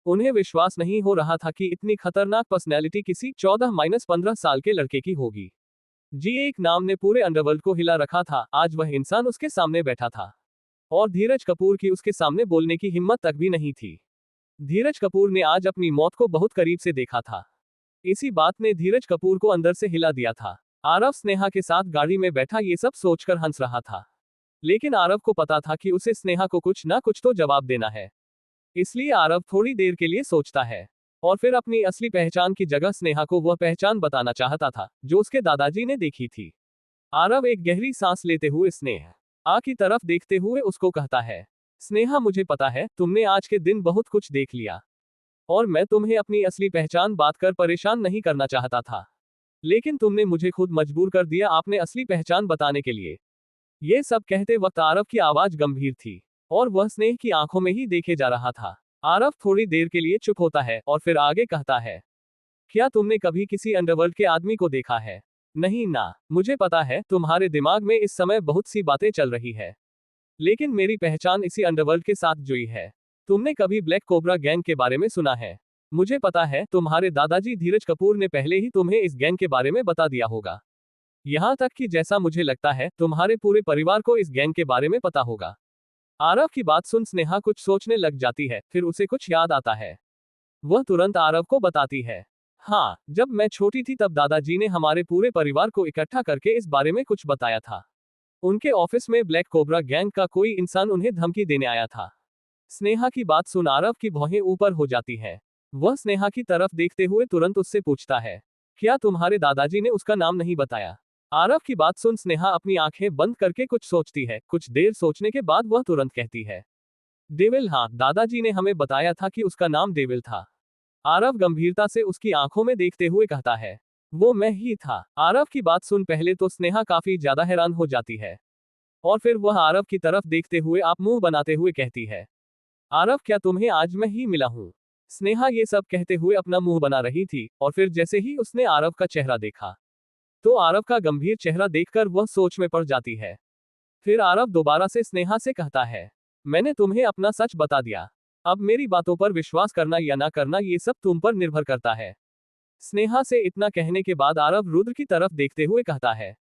उन्हें विश्वास नहीं हो रहा था कि इतनी खतरनाक पर्सनैलिटी किसी 14-15 साल के लड़के की होगी। जी एक नाम ने पूरे अंडरवर्ल्ड को हिला रखा था, आज वह इंसान उसके सामने बैठा था और धीरज कपूर की उसके सामने बोलने की हिम्मत तक भी नहीं थी। धीरज कपूर ने आज अपनी मौत को बहुत करीब से देखा था। इसी बात ने धीरज कपूर को अंदर से हिला दिया था। आरव स्नेहा के साथ गाड़ी में बैठा ये सब सोचकर हंस रहा था, लेकिन आरव को पता था कि उसे स्नेहा को कुछ ना कुछ तो जवाब देना है। इसलिए आरव थोड़ी देर के लिए सोचता है और फिर अपनी असली पहचान की जगह स्नेहा को वह पहचान बताना चाहता था जो उसके दादाजी ने देखी थी। आरव एक गहरी सांस लेते हुए स्नेहा की तरफ देखते हुए उसको कहता है, स्नेहा मुझे पता है तुमने आज के दिन बहुत कुछ देख लिया और मैं तुम्हें अपनी असली पहचान बात कर परेशान नहीं करना चाहता था, लेकिन तुमने मुझे खुद मजबूर कर दिया आपने असली पहचान बताने के लिए। ये सब कहते वक्त आरव की आवाज गंभीर थी और वह स्नेह की आंखों में ही देखे जा रहा था। आरव थोड़ी देर के लिए चुप होता है और फिर आगे कहता है, क्या तुमने कभी किसी अंडरवर्ल्ड के आदमी को देखा है? नहीं ना, मुझे पता है तुम्हारे दिमाग में इस समय बहुत सी बातें चल रही है, लेकिन मेरी पहचान इसी अंडरवर्ल्ड के साथ जुड़ी है। तुमने कभी ब्लैक कोबरा गैंग के बारे में सुना है? मुझे पता है तुम्हारे दादाजी धीरज कपूर ने पहले ही तुम्हें इस गैंग के बारे में बता दिया होगा। यहाँ तक कि जैसा मुझे लगता है तुम्हारे पूरे परिवार को इस गैंग के बारे में पता होगा। आरव की बात सुन स्नेहा कुछ सोचने लग जाती है, फिर उसे कुछ याद आता है। वह तुरंत आरव को बताती है, हाँ, जब मैं छोटी थी तब दादाजी ने हमारे पूरे परिवार को इकट्ठा करके इस बारे में कुछ बताया था। उनके ऑफिस में ब्लैक कोबरा गैंग का कोई इंसान उन्हें धमकी देने आया था। स्नेहा की बात सुन आरव की भौहें ऊपर हो जाती है। वह स्नेहा की तरफ देखते हुए तुरंत उससे पूछता है, क्या तुम्हारे दादाजी ने उसका नाम नहीं बताया? आरव की बात सुन स्नेहा अपनी आंखें बंद करके कुछ सोचती है। कुछ देर सोचने के बाद वह तुरंत कहती है, डेविल। हाँ, दादाजी ने हमें बताया था कि उसका नाम डेविल था। आरव गंभीरता से उसकी आंखों में देखते हुए कहता है, वो मैं ही था। आरव की बात सुन पहले तो स्नेहा काफी ज्यादा हैरान हो जाती है और फिर वह आरव की तरफ देखते हुए आप मुंह बनाते हुए कहती है, आरव क्या तुम्हें आज मैं ही मिला हूँ? स्नेहा ये सब कहते हुए अपना मुंह बना रही थी और फिर जैसे ही उसने आरव का चेहरा देखा तो आरव का गंभीर चेहरा देखकर वह सोच में पड़ जाती है। फिर आरव दोबारा से स्नेहा से कहता है, मैंने तुम्हें अपना सच बता दिया। अब मेरी बातों पर विश्वास करना या ना करना ये सब तुम पर निर्भर करता है। स्नेहा से इतना कहने के बाद आरव रुद्र की तरफ देखते हुए कहता है,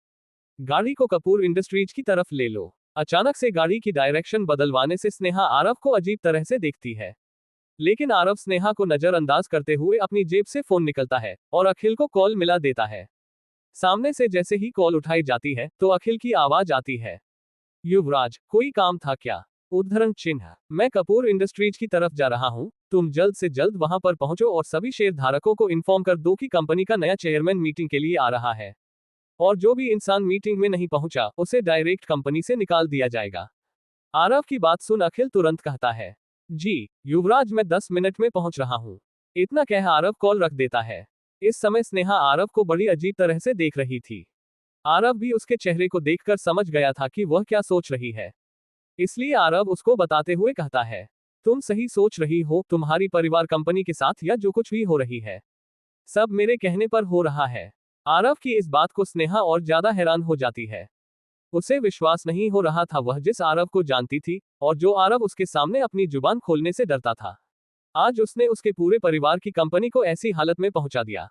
गाड़ी को कपूर इंडस्ट्रीज की तरफ ले लो। अचानक से गाड़ी की डायरेक्शन बदलवाने से स्नेहा आरव को अजीब तरह से देखती है, लेकिन आरव स्नेहा को नजरअंदाज करते हुए अपनी जेब से फोन निकलता है और अखिल को कॉल मिला देता है। सामने से जैसे ही कॉल उठाई जाती है तो अखिल की आवाज आती है, युवराज, कोई काम था क्या? उद्धरण चिन्ह, मैं कपूर इंडस्ट्रीज की तरफ जा रहा हूँ, तुम जल्द से जल्द वहां पर पहुंचो और सभी शेयर धारकों को इन्फॉर्म कर दो कि कंपनी का नया चेयरमैन मीटिंग के लिए आ रहा है। और जो भी इंसान मीटिंग में नहीं पहुंचा उसे डायरेक्ट कंपनी से निकाल दिया जाएगा। आरव की बात सुन अखिल तुरंत कहता है, जी युवराज, मैं 10 मिनट में पहुंच रहा हूं। इतना कह आरव कॉल रख देता है। इस समय स्नेहा आरव को बड़ी अजीब तरह से देख रही थी। आरव भी उसके चेहरे को देखकर समझ गया था कि वह क्या सोच रही है। इसलिए आरव उसको बताते हुए कहता है, तुम सही सोच रही हो, तुम्हारी परिवार कंपनी के साथ या जो कुछ भी हो रही है सब मेरे कहने पर हो रहा है। आरव की इस बात को स्नेहा और ज्यादा हैरान हो जाती है। उसे विश्वास नहीं हो रहा था, वह जिस आरव को जानती थी और जो आरव उसके सामने अपनी जुबान खोलने से डरता था, आज उसने उसके पूरे परिवार की कंपनी को ऐसी हालत में पहुंचा दिया।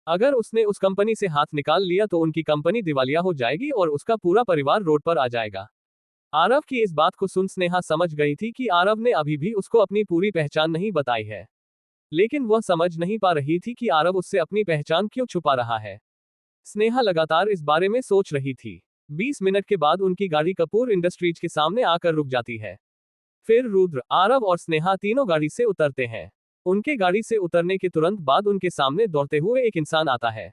अगर उसने उस कंपनी से हाथ निकाल लिया तो उनकी कंपनी दिवालिया हो जाएगी और उसका पूरा परिवार रोड पर आ जाएगा। आरव की इस बात को सुन स्नेहा समझ गई थी कि आरव ने अभी भी उसको अपनी पूरी पहचान नहीं बताई है, लेकिन वह समझ नहीं पा रही थी कि आरव उससे अपनी पहचान क्यों छुपा रहा है। स्नेहा लगातार इस बारे में सोच रही थी। 20 मिनट के बाद उनकी गाड़ी कपूर इंडस्ट्रीज के सामने आकर रुक जाती है। फिर रुद्र, आरव और स्नेहा तीनों गाड़ी से उतरते हैं। उनके गाड़ी से उतरने के तुरंत बाद उनके सामने दौड़ते हुए एक इंसान आता है।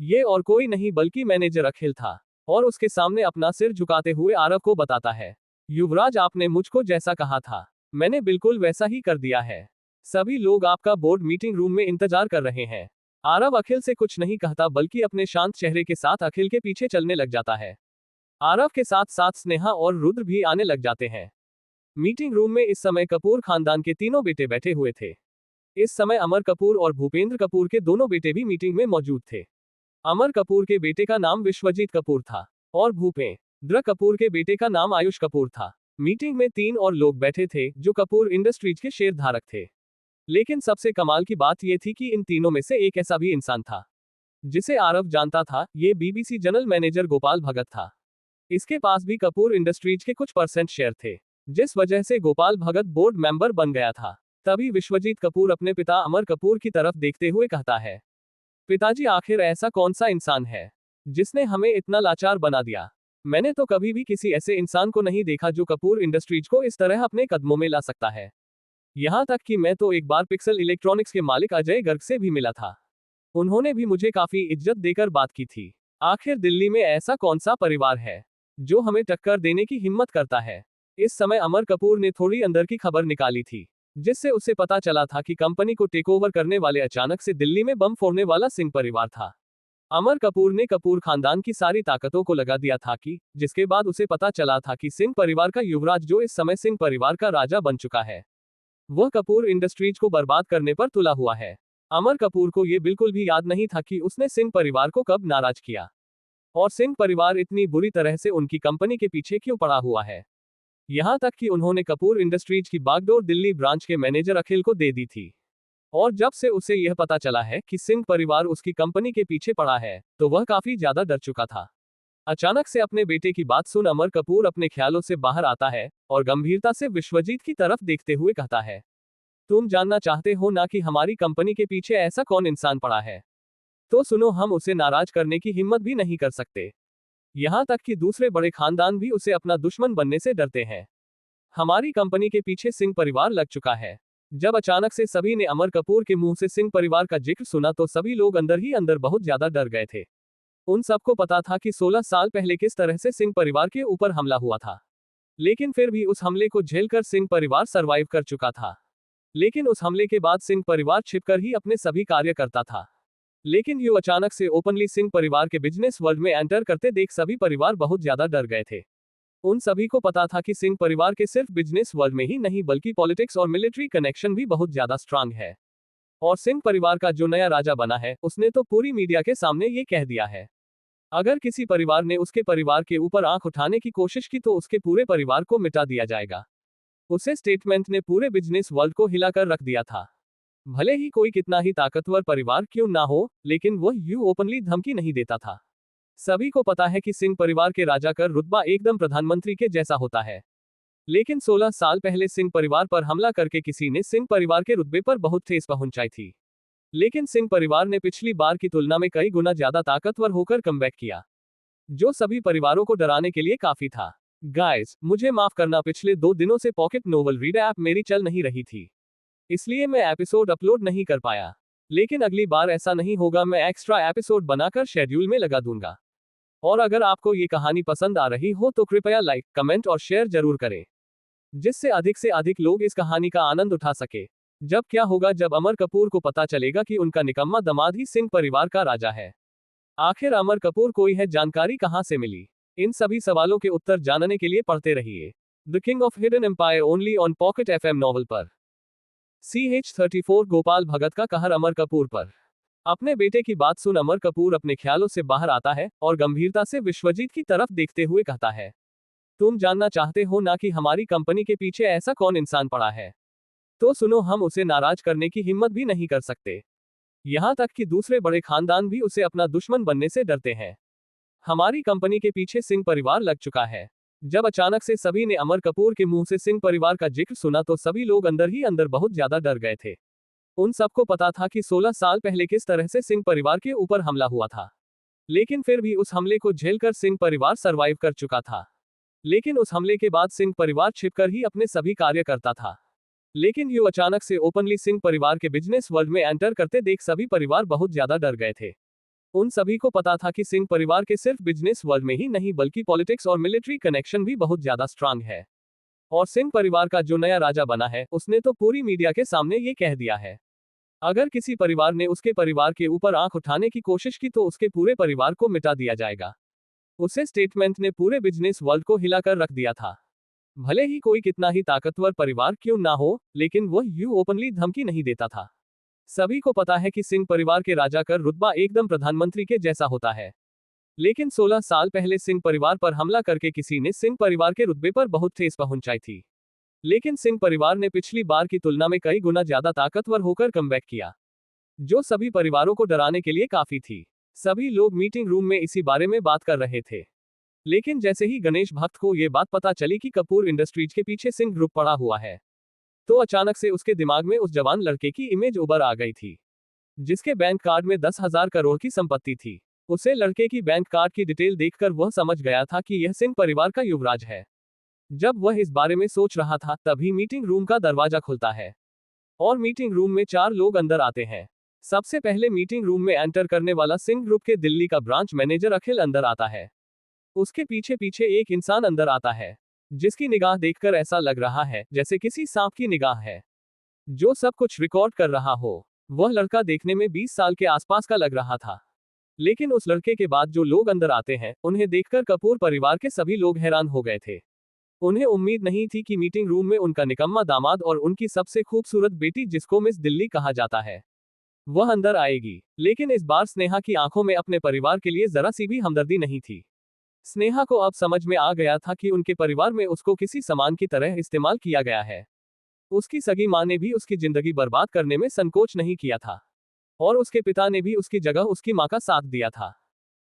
ये और कोई नहीं बल्कि मैनेजर अखिल था और उसके सामने अपना सिर झुकाते हुए आरव को बताता है, युवराज, आपने मुझको जैसा कहा था मैंने बिल्कुल वैसा ही कर दिया है। सभी लोग आपका बोर्ड मीटिंग रूम में इंतजार कर रहे हैं। आरव अखिल से कुछ नहीं कहता बल्कि अपने शांत चेहरे के साथ अखिल के पीछे चलने लग जाता है। आरव के साथ साथ स्नेहा और रुद्र भी आने लग जाते हैं। मीटिंग रूम में इस समय कपूर खानदान के तीनों बेटे बैठे हुए थे। इस समय अमर कपूर और भूपेंद्र कपूर के दोनों बेटे भी मीटिंग में मौजूद थे। अमर कपूर के बेटे का नाम विश्वजीत कपूर था और भूपेंद्र कपूर के बेटे का नाम आयुष कपूर था। मीटिंग में 3 और लोग बैठे थे जो कपूर इंडस्ट्रीज के शेयर धारक थे। लेकिन सबसे कमाल की बात यह थी कि इन तीनों में से एक ऐसा भी इंसान था जिसे आरव जानता था। ये बीबीसी जनरल मैनेजर गोपाल भगत था। इसके पास भी कपूर इंडस्ट्रीज के कुछ % शेयर थे, जिस वजह से गोपाल भगत बोर्ड मेंबर बन गया था। तभी विश्वजीत कपूर अपने पिता अमर कपूर की तरफ देखते हुए कहता है, पिताजी, आखिर ऐसा कौन सा इंसान है जिसने हमें इतना लाचार बना दिया। मैंने तो कभी भी किसी ऐसे इंसान को नहीं देखा जो कपूर इंडस्ट्रीज को इस तरह अपने कदमों में ला सकता है। यहाँ तक कि मैं तो एक बार पिक्सल इलेक्ट्रॉनिक्स के मालिक अजय गर्ग से भी मिला था। उन्होंने भी मुझे काफी इज्जत देकर बात की थी। आखिर दिल्ली में ऐसा कौन सा परिवार है जो हमें टक्कर देने की हिम्मत करता है। इस समय अमर कपूर ने थोड़ी अंदर की खबर निकाली थी, जिससे उसे पता चला था कि कंपनी को टेकओवर करने वाले अचानक से दिल्ली में बम फोड़ने वाला सिंह परिवार था। अमर कपूर ने कपूर खानदान की सारी ताकतों को लगा दिया था कि जिसके बाद उसे पता चला था कि सिंह परिवार का युवराज, जो इस समय सिंह परिवार का राजा बन चुका है, वह कपूर इंडस्ट्रीज को बर्बाद करने पर तुला हुआ है। अमर कपूर को यह बिल्कुल भी याद नहीं था कि उसने सिंह परिवार को कब नाराज किया और सिंह परिवार इतनी बुरी तरह से उनकी कंपनी के पीछे क्यों पड़ा हुआ है। यहां तक कि उन्होंने कपूर इंडस्ट्रीज की बागडोर दिल्ली ब्रांच के मैनेजर अखिल को दे दी थी। और जब से उसे यह पता चला है कि सिंह परिवार उसकी कंपनी के पीछे पड़ा है, तो वह काफी ज्यादा डर चुका था। अचानक से अपने बेटे की बात सुन अमर कपूर अपने ख्यालों से बाहर आता है और गंभीरता से विश्वजीत की तरफ देखते हुए कहता है, तुम जानना चाहते हो ना कि हमारी कंपनी के पीछे ऐसा कौन इंसान पड़ा है? तो सुनो, हम उसे नाराज करने की हिम्मत भी नहीं कर सकते। यहां तक कि दूसरे बड़े खानदान भी उसे अपना दुश्मन बनने से डरते हैं। हमारी कंपनी के पीछे सिंह परिवार लग चुका है। जब अचानक से सभी ने अमर कपूर के मुंह से सिंह परिवार का जिक्र सुना तो सभी लोग अंदर ही अंदर बहुत ज्यादा डर गए थे। उन सबको पता था कि 16 साल पहले किस तरह से सिंह परिवार के ऊपर हमला हुआ था, लेकिन फिर भी उस हमले को झेलकर सिंह परिवार सरवाइव कर चुका था। लेकिन उस हमले के बाद सिंह परिवार छिपकर ही अपने सभी कार्य करता था। लेकिन यूं अचानक से ओपनली सिंह परिवार के बिजनेस वर्ल्ड में एंटर करते देख सभी परिवार बहुत ज्यादा डर गए थे। उन सभी को पता था कि सिंह परिवार के सिर्फ बिजनेस वर्ल्ड में ही नहीं बल्कि पॉलिटिक्स और मिलिट्री कनेक्शन भी बहुत ज्यादा स्ट्रांग है। और सिंह परिवार का जो नया राजा बना है, उसने तो पूरी मीडिया के सामने ये कह दिया है, अगर किसी परिवार ने उसके परिवार के ऊपर आंख उठाने की कोशिश की तो उसके पूरे परिवार को मिटा दिया जाएगा। उसे स्टेटमेंट ने पूरे बिजनेस वर्ल्ड को हिलाकर रख दिया था। भले ही कोई कितना ही ताकतवर परिवार क्यों ना हो, लेकिन वह यूं ओपनली धमकी नहीं देता था। सभी को पता है कि सिंह परिवार के राजा का रुतबा एकदम प्रधानमंत्री के जैसा होता है। लेकिन 16 साल पहले सिंह परिवार पर हमला करके किसी ने सिंह परिवार के रुतबे पर बहुत ठेस पहुंचाई थी। लेकिन सिंह परिवार ने पिछली बार की तुलना में कई गुना ज्यादा ताकतवर होकर कमबैक किया, जो सभी परिवारों को डराने के लिए काफी था। गाइस, मुझे माफ करना, पिछले 2 दिनों से पॉकेट नोवेल रीड ऐप मेरी चल नहीं रही थी। इसलिए मैं एपिसोड अपलोड नहीं कर पाया। लेकिन अगली बार ऐसा नहीं होगा, मैं एक्स्ट्रा एपिसोड बनाकर शेड्यूल में लगा दूंगा। और अगर आपको ये कहानी पसंद आ रही हो तो कृपया लाइक, कमेंट और शेयर जरूर करें, जिससे अधिक लोग इस कहानी का आनंद उठा सके। जब क्या होगा जब अमर कपूर को पता चलेगा कि उनका निकम्मा दामाद ही सिंह परिवार का राजा है? आखिर अमर कपूर कोई है, जानकारी कहां से मिली? इन सभी सवालों के उत्तर जानने के लिए पढ़ते रहिए the King of Hidden Empire only on Pocket FM novel पर। CH34 गोपाल भगत का कहर अमर कपूर पर। अपने बेटे की बात सुन अमर कपूर अपने ख्यालों से बाहर आता है और गंभीरता से विश्वजीत की तरफ देखते हुए कहता है, तुम जानना चाहते हो ना कि हमारी कंपनी के पीछे ऐसा कौन इंसान पड़ा है? तो सुनो, हम उसे नाराज करने की हिम्मत भी नहीं कर सकते। यहां तक कि दूसरे बड़े खानदान भी उसे अपना दुश्मन बनने से डरते हैं। हमारी कंपनी के पीछे सिंह परिवार लग चुका है। जब अचानक से सभी ने अमर कपूर के मुंह से सिंह परिवार का जिक्र सुना तो सभी लोग अंदर ही अंदर बहुत ज्यादा डर गए थे। उन सबको पता था कि 16 साल पहले किस तरह से सिंह परिवार के ऊपर हमला हुआ था, लेकिन फिर भी उस हमले को झेलकर सिंह परिवार सरवाइव कर चुका था। लेकिन उस हमले के बाद सिंह परिवार छिपकर ही अपने सभी कार्य करता था। लेकिन यूं अचानक से ओपनली सिंह परिवार के बिजनेस वर्ल्ड में एंटर करते देख सभी परिवार बहुत ज्यादा डर गए थे। उन सभी को पता था कि सिंह परिवार के सिर्फ बिजनेस वर्ल्ड में ही नहीं बल्कि पॉलिटिक्स और मिलिट्री कनेक्शन भी बहुत ज्यादा स्ट्रांग है। और सिंह परिवार का जो नया राजा बना है उसने तो पूरी मीडिया के सामने ये कह दिया है, अगर किसी परिवार ने उसके परिवार के ऊपर आंख उठाने की कोशिश की तो उसके पूरे परिवार को मिटा दिया जाएगा। उसे स्टेटमेंट ने पूरे बिजनेस वर्ल्ड को हिलाकर रख दिया था। भले ही कोई कितना ही ताकतवर परिवार क्यों ना हो, लेकिन वह यूं ओपनली धमकी नहीं देता था। सभी को पता है कि सिंह परिवार के राजा का रुतबा एकदम प्रधानमंत्री के जैसा होता है। लेकिन 16 साल पहले सिंह परिवार पर हमला करके किसी ने सिंह परिवार के रुतबे पर बहुत ठेस पहुंचाई थी। लेकिन सिंह परिवार ने पिछली बार की तुलना में कई गुना ज्यादा ताकतवर होकर कमबैक किया, जो सभी परिवारों को डराने के लिए काफी थी। सभी लोग मीटिंग रूम में इसी बारे में बात कर रहे थे। लेकिन जैसे ही गणेश भक्त को यह बात पता चली कि कपूर इंडस्ट्रीज के पीछे सिंह ग्रुप पड़ा हुआ है, तो अचानक से उसके दिमाग में उस जवान लड़के की इमेज उभर आ गई थी, जिसके बैंक कार्ड में 10,000 करोड़ की संपत्ति थी। उसे लड़के की बैंक कार्ड की डिटेल देखकर वह समझ गया था कि यह सिंह परिवार का युवराज है। जब वह इस बारे में सोच रहा था तभी मीटिंग रूम का दरवाजा खुलता है और मीटिंग रूम में 4 लोग अंदर आते हैं। सबसे पहले मीटिंग रूम में एंटर करने वाला सिंह ग्रुप के दिल्ली का ब्रांच मैनेजर अखिल अंदर आता है। उसके पीछे पीछे एक इंसान अंदर आता है, जिसकी निगाह देखकर ऐसा लग रहा है जैसे किसी सांप की निगाह है, जो सब कुछ रिकॉर्ड कर रहा हो। वह लड़का देखने में 20 साल के आसपास का लग रहा था। लेकिन उस लड़के के बाद जो लोग अंदर आते हैं उन्हें देखकर कपूर परिवार के सभी लोग हैरान हो गए थे। उन्हें उम्मीद नहीं थी कि मीटिंग रूम में उनका निकम्मा दामाद और उनकी सबसे खूबसूरत बेटी, जिसको मिस दिल्ली कहा जाता है, वह अंदर आएगी। लेकिन इस बार स्नेहा की आंखों में अपने परिवार के लिए जरा सी भी हमदर्दी नहीं थी। स्नेहा को अब समझ में आ गया था कि उनके परिवार में उसको किसी सामान की तरह इस्तेमाल किया गया है। उसकी सगी मां ने भी उसकी जिंदगी बर्बाद करने में संकोच नहीं किया था और उसके पिता ने भी उसकी जगह उसकी मां का साथ दिया था।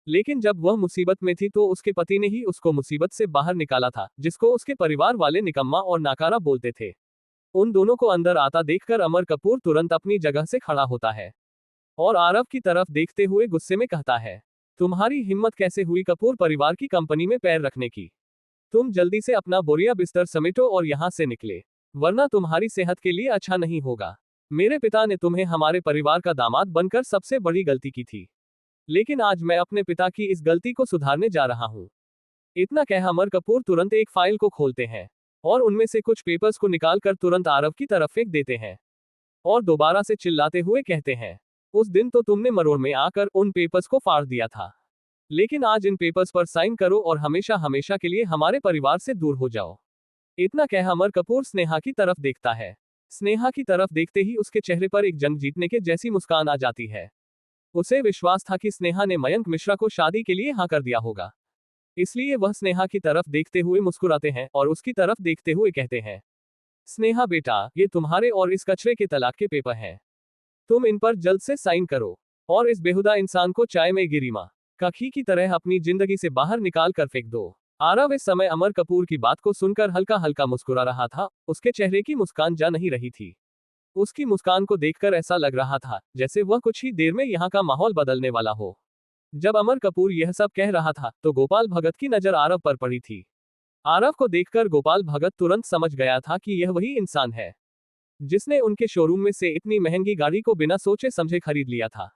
लेकिन जब वह मुसीबत में थी तो उसके पति ने ही उसको मुसीबत से बाहर निकाला था, जिसको उसके परिवार वाले निकम्मा और नाकारा बोलते थे। उन दोनों को अंदर आता देखकर अमर कपूर तुरंत अपनी जगह से खड़ा होता है और आरव की तरफ देखते हुए गुस्से में कहता है, तुम्हारी हिम्मत कैसे हुई कपूर परिवार की कंपनी में पैर रखने की? तुम जल्दी से अपना बोरिया बिस्तर समेटो और यहाँ से निकले, वरना तुम्हारी सेहत के लिए अच्छा नहीं होगा। मेरे पिता ने तुम्हें हमारे परिवार का दामाद बनकर सबसे बड़ी गलती की थी, लेकिन आज मैं अपने पिता की इस गलती को सुधारने जा रहा हूँ। इतना कह अमर कपूर तुरंत एक फाइल को खोलते हैं और उनमें से कुछ पेपर्स को निकालकर तुरंत आरव की तरफ फेंक देते हैं और दोबारा से चिल्लाते हुए कहते हैं, उस दिन तो तुमने मरोड़ में आकर उन पेपर्स को फाड़ दिया था, लेकिन आज इन पेपर्स पर साइन करो और हमेशा हमेशा के लिए हमारे परिवार से दूर हो जाओ। इतना कह अमर कपूर स्नेहा की तरफ देखता है। स्नेहा की तरफ देखते ही उसके चेहरे पर एक जंग जीतने के जैसी मुस्कान आ जाती है। उसे विश्वास था कि स्नेहा ने मयंक मिश्रा को शादी के लिए हाँ कर दिया होगा, इसलिए वह स्नेहा की तरफ देखते हुए मुस्कुराते हैं और उसकी तरफ देखते हुए कहते हैं, स्नेहा बेटा, ये तुम्हारे और इस कचरे के तलाक के पेपर हैं, तुम इन पर जल्द से साइन करो और इस बेहुदा इंसान को चाय में गिरिमा कखी की तरह अपनी जिंदगी से बाहर निकाल कर फेंक दो। आरव इस समय अमर कपूर की बात को सुनकर हल्का हल्का मुस्कुरा रहा था। उसके चेहरे की मुस्कान जा नहीं रही थी। उसकी मुस्कान को देखकर ऐसा लग रहा था जैसे वह कुछ ही देर में यहाँ का माहौल बदलने वाला हो। जब अमर कपूर यह सब कह रहा था तो गोपाल भगत की नजर आरव पर पड़ी थी। आरव को देखकर गोपाल भगत तुरंत समझ गया था कि यह वही इंसान है जिसने उनके शोरूम में से इतनी महंगी गाड़ी को बिना सोचे समझे खरीद लिया था।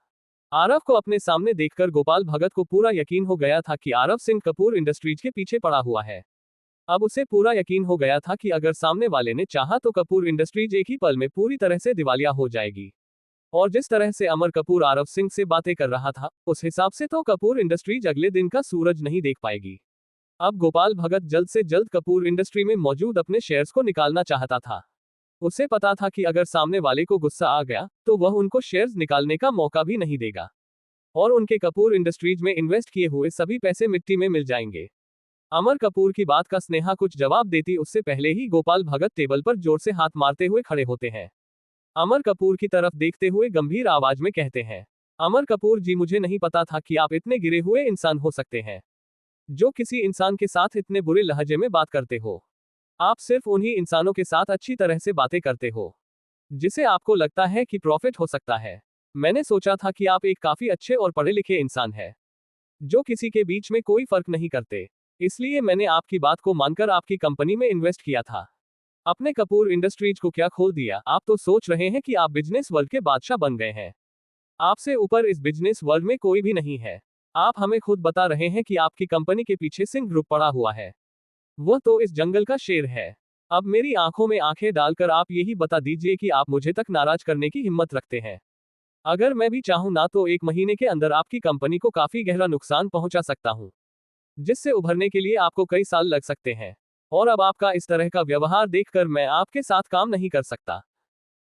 आरव को अपने सामने देखकर गोपाल भगत को पूरा यकीन हो गया था कि आरव सिंह कपूर इंडस्ट्रीज के पीछे पड़ा हुआ है। अब उसे पूरा यकीन हो गया था कि अगर सामने वाले ने चाहा तो कपूर इंडस्ट्रीज एक ही पल में पूरी तरह से दिवालिया हो जाएगी। और जिस तरह से अमर कपूर आरव सिंह से बातें कर रहा था, उस हिसाब से तो कपूर इंडस्ट्रीज अगले दिन का सूरज नहीं देख पाएगी। अब गोपाल भगत जल्द से जल्द कपूर इंडस्ट्री में मौजूद अपने शेयर्स को निकालना चाहता था। उसे पता था कि अगर सामने वाले को गुस्सा आ गया तो वह उनको शेयर्स निकालने का मौका भी नहीं देगा और उनके कपूर इंडस्ट्रीज में इन्वेस्ट किए हुए सभी पैसे मिट्टी में मिल जाएंगे। अमर कपूर की बात का स्नेहा कुछ जवाब देती उससे पहले ही गोपाल भगत टेबल पर जोर से हाथ मारते हुए खड़े होते हैं। अमर कपूर की तरफ देखते हुए गंभीर आवाज में कहते हैं, अमर कपूर जी, मुझे नहीं पता था कि आप इतने गिरे हुए इंसान हो सकते हैं जो किसी इंसान के साथ इतने बुरे लहजे में बात करते हो। आप सिर्फ उन्हीं इंसानों के साथ अच्छी तरह से बातें करते हो जिसे आपको लगता है कि प्रॉफिट हो सकता है। मैंने सोचा था कि आप एक काफी अच्छे और पढ़े लिखे इंसान हैं जो किसी के बीच में कोई फर्क नहीं करते, इसलिए मैंने आपकी बात को मानकर आपकी कंपनी में इन्वेस्ट किया था। अपने कपूर इंडस्ट्रीज को क्या खोल दिया। आप तो सोच रहे हैं कि आप बिजनेस वर्ल्ड के बादशाह बन गए हैं। आपसे ऊपर इस बिजनेस वर्ल्ड में कोई भी नहीं है। आप हमें खुद बता रहे हैं कि आपकी कंपनी के पीछे सिंह ग्रुप पड़ा हुआ है। वह तो इस जंगल का शेर है। अब मेरी आंखों में आंखें डालकर आप यही बता दीजिए कि आप मुझे तक नाराज करने की हिम्मत रखते हैं। अगर मैं भी चाहूं ना तो 1 महीने के अंदर आपकी कंपनी को काफी गहरा नुकसान पहुंचा सकता हूं, जिससे उभरने के लिए आपको कई साल लग सकते हैं। और अब आपका इस तरह का व्यवहार देखकर मैं आपके साथ काम नहीं कर सकता।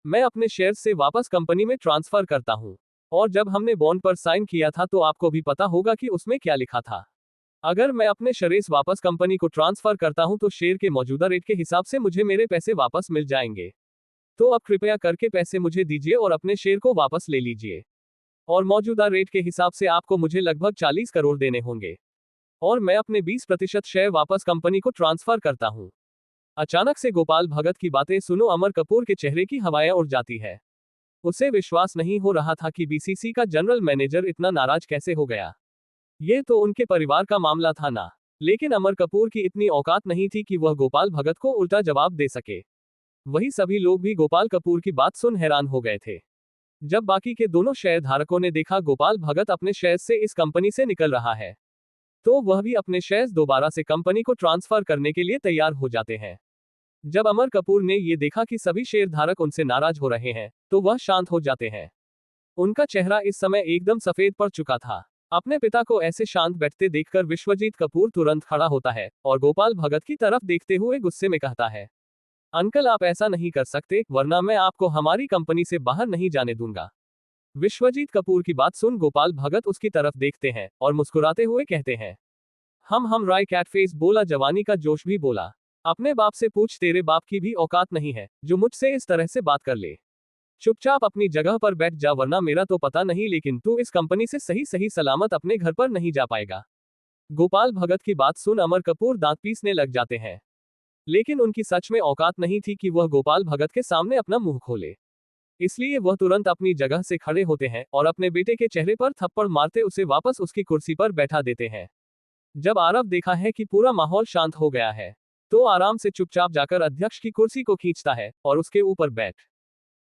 मैं अपने शेयर्स से वापस कंपनी में ट्रांसफर करता हूं। और जब हमने बॉन्ड पर साइन किया था तो आपको भी पता होगा कि उसमें क्या लिखा था। अगर मैं अपने शेयर्स वापस कंपनी को ट्रांसफर करता हूं तो शेयर के मौजूदा रेट के हिसाब से मुझे मेरे पैसे वापस मिल जाएंगे। तो अब कृपया करके पैसे मुझे दीजिए और अपने शेयर को वापस ले लीजिए। और मौजूदा रेट के हिसाब से आपको मुझे लगभग 40 करोड़ देने होंगे। और मैं अपने 20% शेयर वापस कंपनी को ट्रांसफर करता हूं। अचानक से गोपाल भगत की बातें सुनो अमर कपूर के चेहरे की हवाएं उड़ जाती है। उसे विश्वास नहीं हो रहा था कि बीसीसी का जनरल मैनेजर इतना नाराज कैसे हो गया। ये तो उनके परिवार का मामला था ना। लेकिन अमर कपूर की इतनी औकात नहीं थी कि वह गोपाल भगत को उल्टा जवाब दे सके। वही सभी लोग भी गोपाल कपूर की बात सुन हैरान हो गए थे। जब बाकी के दोनों शेयर धारकों ने देखा गोपाल भगत अपने शेयर से इस कंपनी से निकल रहा है, तो वह भी अपने शेयर्स दोबारा से कंपनी को ट्रांसफर करने के लिए तैयार हो जाते हैं। जब अमर कपूर ने ये देखा कि सभी शेयर धारक उनसे नाराज हो रहे हैं, तो वह शांत हो जाते हैं। उनका चेहरा इस समय एकदम सफेद पड़ चुका था। अपने पिता को ऐसे शांत बैठते देखकर विश्वजीत कपूर तुरंत खड़ा होता है और गोपाल भगत की तरफ देखते हुए गुस्से में कहता है, अंकल आप ऐसा नहीं कर सकते, वरना मैं आपको हमारी कंपनी से बाहर नहीं जाने दूंगा। विश्वजीत कपूर की बात सुन गोपाल भगत उसकी तरफ देखते हैं और मुस्कुराते हुए कहते हैं, हम राय कैटफेस बोला, जवानी का जोश भी बोला। अपने बाप से पूछ, तेरे बाप की भी औकात नहीं है जो मुझसे इस तरह से बात कर ले। चुपचाप अपनी जगह पर बैठ जा, वरना मेरा तो पता नहीं लेकिन तू इस कंपनी से सही सही सलामत अपने घर पर नहीं जा पाएगा। गोपाल भगत की बात सुन अमर कपूर दांत पीसने लग जाते हैं। लेकिन उनकी सच में औकात नहीं थी कि वह गोपाल भगत के सामने अपना मुंह खोले। इसलिए वह तुरंत अपनी जगह से खड़े होते हैं और अपने बेटे के चेहरे पर थप्पड़ मारते उसे वापस उसकी कुर्सी पर बैठा देते हैं। जब आरव देखा है कि पूरा माहौल शांत हो गया है, तो आराम से चुपचाप जाकर अध्यक्ष की कुर्सी को खींचता है और उसके ऊपर बैठ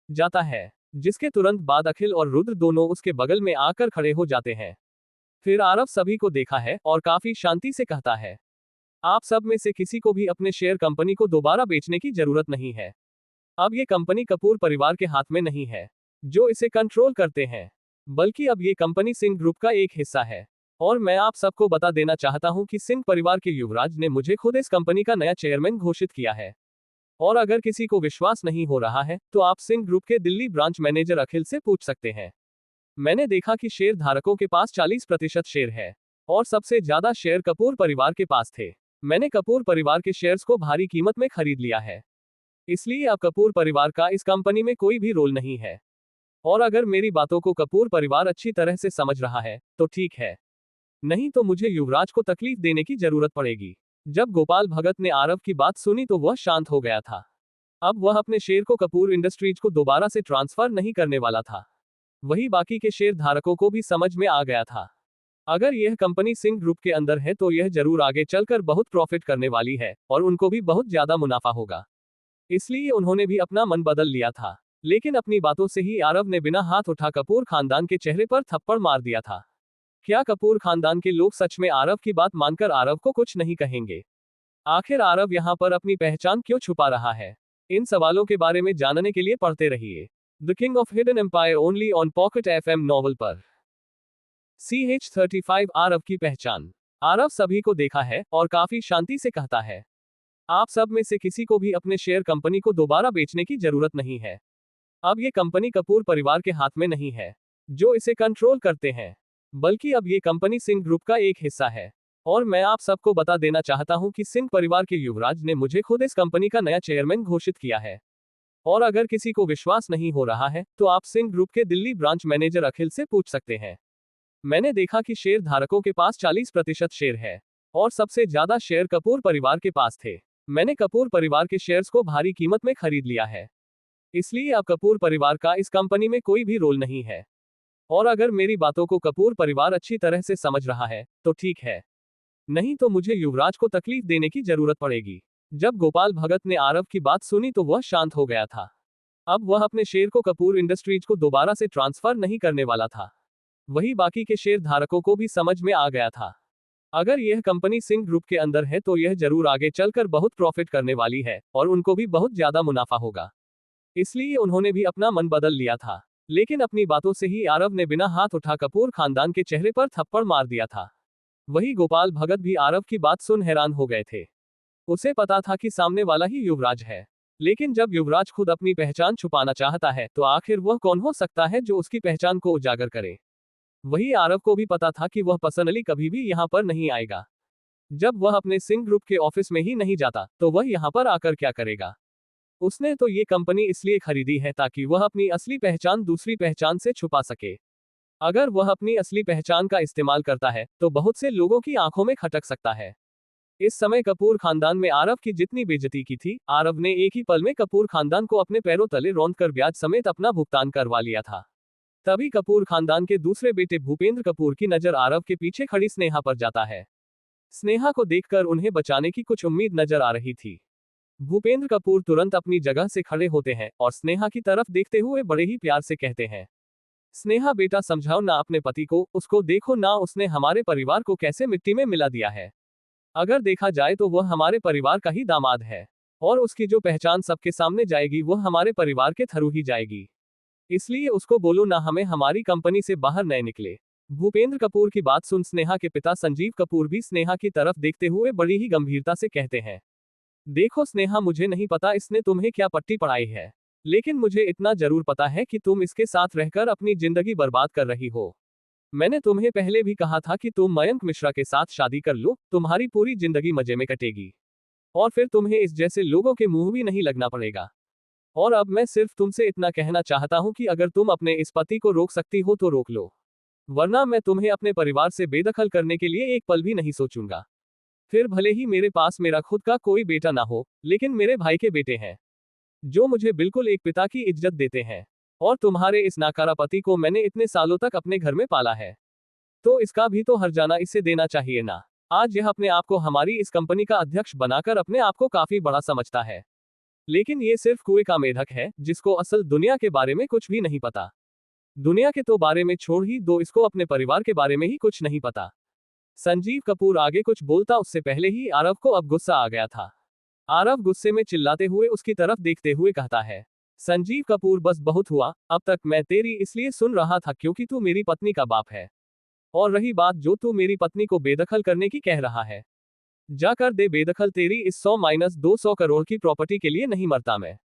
जाता है, जिसके तुरंत बाद अखिल और रुद्र दोनों उसके बगल में आकर खड़े हो जाते हैं। फिर आरव सभी को देखा है और काफी शांति से कहता है, आप सब में से किसी को भी अपने शेयर कंपनी को दोबारा बेचने की जरूरत नहीं है। अब ये कंपनी कपूर परिवार के हाथ में नहीं है जो इसे कंट्रोल करते हैं, बल्कि अब ये कंपनी सिंह ग्रुप का एक हिस्सा है। और मैं आप सबको बता देना चाहता हूं कि सिंह परिवार के युवराज ने मुझे खुद इस कंपनी का नया चेयरमैन घोषित किया है। और अगर किसी को विश्वास नहीं हो रहा है तो आप सिंह ग्रुप के दिल्ली ब्रांच मैनेजर अखिल से पूछ सकते हैं। मैंने देखा कि शेयर धारकों के पास 40% शेयर है और सबसे ज्यादा शेयर कपूर परिवार के पास थे। मैंने कपूर परिवार के शेयर्स को भारी कीमत में खरीद लिया है, इसलिए अब कपूर परिवार का इस कंपनी में कोई भी रोल नहीं है। और अगर मेरी बातों को कपूर परिवार अच्छी तरह से समझ रहा है तो ठीक है, नहीं तो मुझे युवराज को तकलीफ देने की जरूरत पड़ेगी। जब गोपाल भगत ने आरव की बात सुनी तो वह शांत हो गया था। अब वह अपने शेयर को कपूर इंडस्ट्रीज को दोबारा से ट्रांसफर नहीं करने वाला था। वही बाकी के शेयर धारकों को भी समझ में आ गया था। अगर यह कंपनी सिंह ग्रुप के अंदर है तो यह जरूर आगे चलकर बहुत प्रॉफिट करने वाली है और उनको भी बहुत ज्यादा मुनाफा होगा। इसलिए उन्होंने भी अपना मन बदल लिया था। लेकिन अपनी बातों से ही आरव ने बिना हाथ उठा कपूर खानदान के चेहरे पर थप्पड़ मार दिया था। क्या कपूर खानदान के लोग सच में आरव की बात मानकर आरव को कुछ नहीं कहेंगे? आखिर आरव यहाँ पर अपनी पहचान क्यों छुपा रहा है? इन सवालों के बारे में जानने के लिए पढ़ते रहिए the King of Hidden Empire only on Pocket FM novel पर। CH35 आरव की पहचान। आरव सभी को देखा है और काफी शांति से कहता है, आप सब में से किसी को भी अपने शेयर कंपनी को दोबारा बेचने की जरूरत नहीं है। अब ये कंपनी कपूर परिवार के हाथ में नहीं है, जो इसे कंट्रोल करते हैं, बल्कि अब ये कंपनी सिंह ग्रुप का एक हिस्सा है। और मैं आप सबको बता देना चाहता हूं कि सिंह परिवार के युवराज ने मुझे खुद इस कंपनी का नया चेयरमैन घोषित किया है। और अगर किसी को विश्वास नहीं हो रहा है तो आप सिंह ग्रुप के दिल्ली ब्रांच मैनेजर अखिल से पूछ सकते हैं। मैंने देखा कि शेयर धारकों के पास 40% शेयर है और सबसे ज्यादा शेयर कपूर परिवार के पास थे। मैंने कपूर परिवार के शेयर्स को भारी कीमत में खरीद लिया है, इसलिए अब कपूर परिवार का इस कंपनी में कोई भी रोल नहीं है। और अगर मेरी बातों को कपूर परिवार अच्छी तरह से समझ रहा है तो ठीक है, नहीं तो मुझे युवराज को तकलीफ देने की जरूरत पड़ेगी। जब गोपाल भगत ने आरव की बात सुनी तो वह शांत हो गया था। अब वह अपने शेयर को कपूर इंडस्ट्रीज को दोबारा से ट्रांसफर नहीं करने वाला था। वही बाकी के शेयर धारकों को भी समझ में आ गया था। अगर यह कंपनी सिंह ग्रुप के अंदर है तो यह जरूर आगे चलकर बहुत प्रॉफिट करने वाली है और उनको भी बहुत ज्यादा मुनाफा होगा। इसलिए उन्होंने भी अपना मन बदल लिया था। लेकिन अपनी बातों से ही आरव ने बिना हाथ उठा कपूर खानदान के चेहरे पर थप्पड़ मार दिया था। वही गोपाल भगत भी आरव की बात सुन हैरान हो गए थे। उसे पता था कि सामने वाला ही युवराज है, लेकिन जब युवराज खुद अपनी पहचान छुपाना चाहता है तो आखिर वह कौन हो सकता है जो उसकी पहचान को उजागर करे? वही आरव को भी पता था कि वह पर्सनली कभी भी यहाँ पर नहीं आएगा। जब वह अपने सिंह ग्रुप के ऑफिस में ही नहीं जाता तो वह यहाँ पर आकर क्या करेगा? उसने तो ये कंपनी इसलिए खरीदी है ताकि वह अपनी असली पहचान दूसरी पहचान से छुपा सके। अगर वह अपनी असली पहचान का इस्तेमाल करता है तो बहुत से लोगों की आंखों में खटक सकता है। इस समय कपूर खानदान में आरव की जितनी बेइज्जती की थी, आरव ने एक ही पल में कपूर खानदान को अपने पैरों तले रौंदकर ब्याज समेत अपना भुगतान करवा लिया था। तभी कपूर खानदान के दूसरे बेटे भूपेंद्र कपूर की नजर आरव के पीछे खड़ी स्नेहा पर जाता है। स्नेहा को देखकर उन्हें बचाने की कुछ उम्मीद नजर आ रही थी। भूपेंद्र कपूर तुरंत अपनी जगह से खड़े होते हैं और स्नेहा की तरफ देखते हुए बड़े ही प्यार से कहते हैं, स्नेहा बेटा समझाओ ना अपने पति को, उसको देखो ना उसने हमारे परिवार को कैसे मिट्टी में मिला दिया है। अगर देखा जाए तो वह हमारे परिवार का ही दामाद है और उसकी जो पहचान सबके सामने जाएगी वह हमारे परिवार के थ्रू ही जाएगी। इसलिए उसको बोलो ना हमें हमारी कंपनी से बाहर न निकले। भूपेंद्र कपूर की बात सुन स्नेहा के पिता संजीव कपूर भी स्नेहा की तरफ देखते हुए बड़ी ही गंभीरता से कहते हैं, देखो स्नेहा, मुझे नहीं पता इसने तुम्हें क्या पट्टी पढ़ाई है, लेकिन मुझे इतना जरूर पता है कि तुम इसके साथ रहकर अपनी जिंदगी बर्बाद कर रही हो। मैंने तुम्हें पहले भी कहा था कि तुम मयंक मिश्रा के साथ शादी कर लो, तुम्हारी पूरी जिंदगी मजे में कटेगी और फिर तुम्हें इस जैसे लोगों के मुंह भी नहीं लगना पड़ेगा। और अब मैं सिर्फ तुमसे इतना कहना चाहता हूं कि अगर तुम अपने इस पति को रोक सकती हो तो रोक लो, वरना मैं तुम्हें अपने परिवार से बेदखल करने के लिए एक पल भी नहीं सोचूंगा। फिर भले ही मेरे पास मेरा खुद का कोई बेटा ना हो, लेकिन मेरे भाई के बेटे हैं जो मुझे बिल्कुल एक पिता की इज्जत देते हैं। और तुम्हारे इस नाकारा पति को मैंने इतने सालों तक अपने घर में पाला है, तो इसका भी तो हर्जाना इसे देना चाहिए ना। आज यह अपने आप को हमारी इस कंपनी का अध्यक्ष बनाकर अपने आप को काफी बड़ा समझता है, लेकिन ये सिर्फ कुएं का मेढक है जिसको असल दुनिया के बारे में कुछ भी नहीं पता। दुनिया के तो बारे में छोड़ ही दो, इसको अपने परिवार के बारे में ही कुछ नहीं पता। संजीव कपूर आगे कुछ बोलता उससे पहले ही आरव को अब गुस्सा आ गया था। आरव गुस्से में चिल्लाते हुए उसकी तरफ देखते हुए कहता है, संजीव कपूर बस बहुत हुआ, अब तक मैं तेरी इसलिए सुन रहा था क्योंकि तू मेरी पत्नी का बाप है। और रही बात जो तू मेरी पत्नी को बेदखल करने की कह रहा है, जाकर दे बेदखल। तेरी इस 100-200 करोड़ की प्रॉपर्टी के लिए नहीं मरता मैं।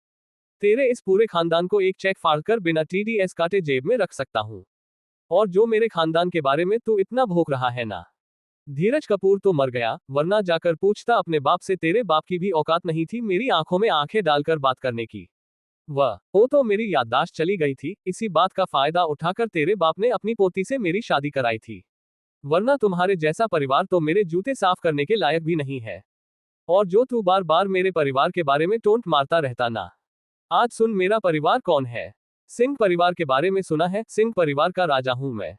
तेरे इस पूरे खानदान को एक चेक फाड़कर बिना TDS काटे जेब में रख सकता हूं। और जो मेरे खानदान के बारे में तू इतना भोग रहा है ना, धीरज कपूर तो मर गया, वरना जाकर पूछता अपने बाप से, तेरे बाप की भी औकात नहीं थी मेरी आंखों में आंखें डालकर बात करने की। वो तो मेरी याददाश्त चली गई थी, इसी बात का फायदा उठाकर तेरे बाप ने अपनी पोती से मेरी शादी कराई थी, वरना तुम्हारे जैसा परिवार तो मेरे जूते साफ करने के लायक भी नहीं है। और जो तू बार बार मेरे परिवार के बारे में टोंट मारता रहता ना, आज सुन मेरा परिवार कौन है। सिंह परिवार के बारे में सुना है, सिंह परिवार का राजा हूं मैं।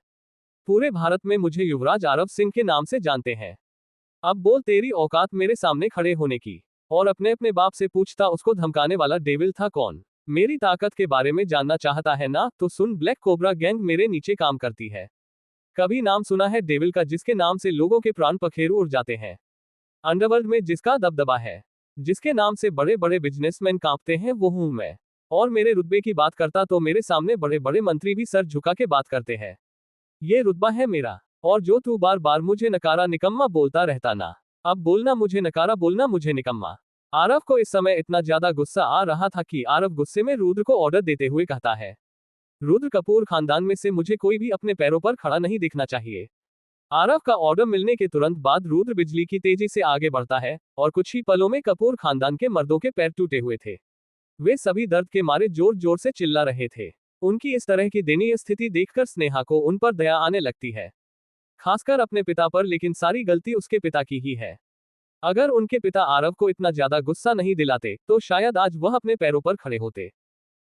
पूरे भारत में मुझे युवराज आरव सिंह के नाम से जानते हैं। अब बोल तेरी औकात मेरे सामने खड़े होने की। और अपने अपने बाप से पूछता उसको धमकाने वाला डेविल था कौन। मेरी ताकत के बारे में जानना चाहता है ना, तो सुन, ब्लैक कोबरा गैंग मेरे नीचे काम करती है। कभी नाम सुना है डेविल का, जिसके नाम से लोगों के प्राण पखेरु उड़ जाते हैं? अंडरवर्ल्ड में जिसका दबदबा है, जिसके नाम से बड़े बड़े बिजनेसमैन कांपते हैं, वो हूं मैं। और मेरे रुतबे की बात करता तो मेरे सामने बड़े बड़े मंत्री भी सर झुका के बात करते हैं। ये रुतबा है मेरा। और जो तू बार बार मुझे नकारा निकम्मा बोलता रहता ना, अब बोलना मुझे नकारा, बोलना मुझे निकम्मा। आरव को इस समय इतना ज्यादा गुस्सा आ रहा था कि आरव गुस्से में रुद्र को ऑर्डर देते हुए कहता है, रुद्र कपूर खानदान में से मुझे कोई भी अपने पैरों पर खड़ा नहीं दिखना चाहिए। आरव का ऑर्डर मिलने के तुरंत बाद रुद्र बिजली की तेजी से आगे बढ़ता है और कुछ ही पलों में कपूर खानदान के मर्दों के पैर टूटे हुए थे। वे सभी दर्द के मारे जोर जोर से चिल्ला रहे थे। उनकी इस तरह की दयनीय स्थिति देखकर स्नेहा को उन पर दया आने लगती है, खासकर अपने पिता पर, लेकिन सारी गलती उसके पिता की ही है। अगर उनके पिता आरव को इतना ज्यादा गुस्सा नहीं दिलाते तो शायद आज वह अपने पैरों पर खड़े होते।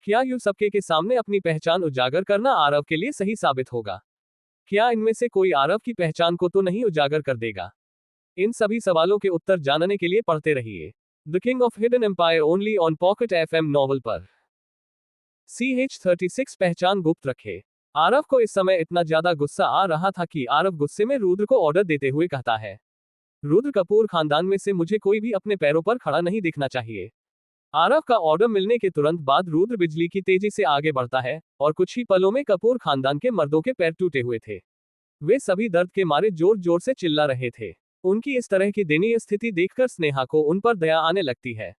क्या यूं सबके के सामने अपनी पहचान उजागर करना आरव के लिए सही साबित होगा? क्या इनमें से कोई आरव की पहचान को तो नहीं उजागर कर देगा? इन सभी सवालों के उत्तर जानने के लिए पढ़ते रहिए the King of Hidden Empire only on Pocket FM novel पर। CH36 पहचान गुप्त रखे। आरव को इस समय इतना ज्यादा गुस्सा आ रहा था कि आरव गुस्से में रुद्र को ऑर्डर देते हुए कहता है, रुद्र कपूर खानदान में से मुझे कोई भी अपने पैरों पर खड़ा नहीं दिखना चाहिए। आरव का ऑर्डर मिलने के तुरंत बाद रुद्र बिजली की तेजी से आगे बढ़ता है और कुछ ही पलों में कपूर खानदान के मर्दों के पैर टूटे हुए थे। वे सभी दर्द के मारे जोर जोर से चिल्ला रहे थे। उनकी इस तरह की दयनीय स्थिति देखकर स्नेहा को उन पर दया आने लगती है,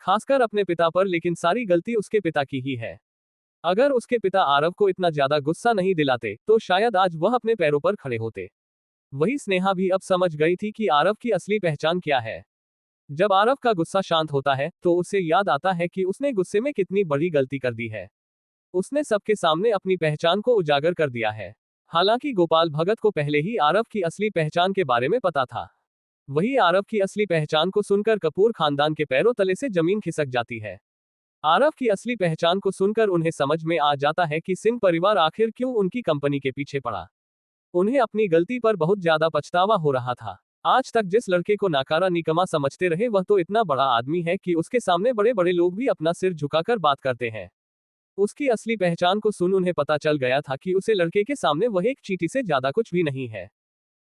खासकर अपने पिता पर, लेकिन सारी गलती उसके पिता की ही है। अगर उसके पिता आरव को इतना ज्यादा गुस्सा नहीं दिलाते तो शायद आज वह अपने पैरों पर खड़े होते। वही स्नेहा भी अब समझ गई थी कि आरव की असली पहचान क्या है। जब आरव का गुस्सा शांत होता है तो उसे याद आता है कि उसने गुस्से में कितनी बड़ी गलती कर दी है। उसने सबके सामने अपनी पहचान को उजागर कर दिया है। हालांकि गोपाल भगत को पहले ही आरव की असली पहचान के बारे में पता था। वही आरव की असली पहचान को सुनकर कपूर खानदान के पैरों तले से जमीन खिसक जाती है। आरव की असली पहचान को सुनकर उन्हें समझ में आ जाता है कि सिंह परिवार आखिर क्यों उनकी कंपनी के पीछे पड़ा। उन्हें अपनी गलती पर बहुत ज्यादा पछतावा हो रहा था। आज तक जिस लड़के को नाकारा निकम्मा समझते रहे, वह तो इतना बड़ा आदमी है कि उसके सामने बड़े बड़े लोग भी अपना सिर झुकाकर बात करते हैं। उसकी असली पहचान को सुन उन्हें पता चल गया था कि उसे लड़के के सामने वह एक चींटी से ज्यादा कुछ भी नहीं है।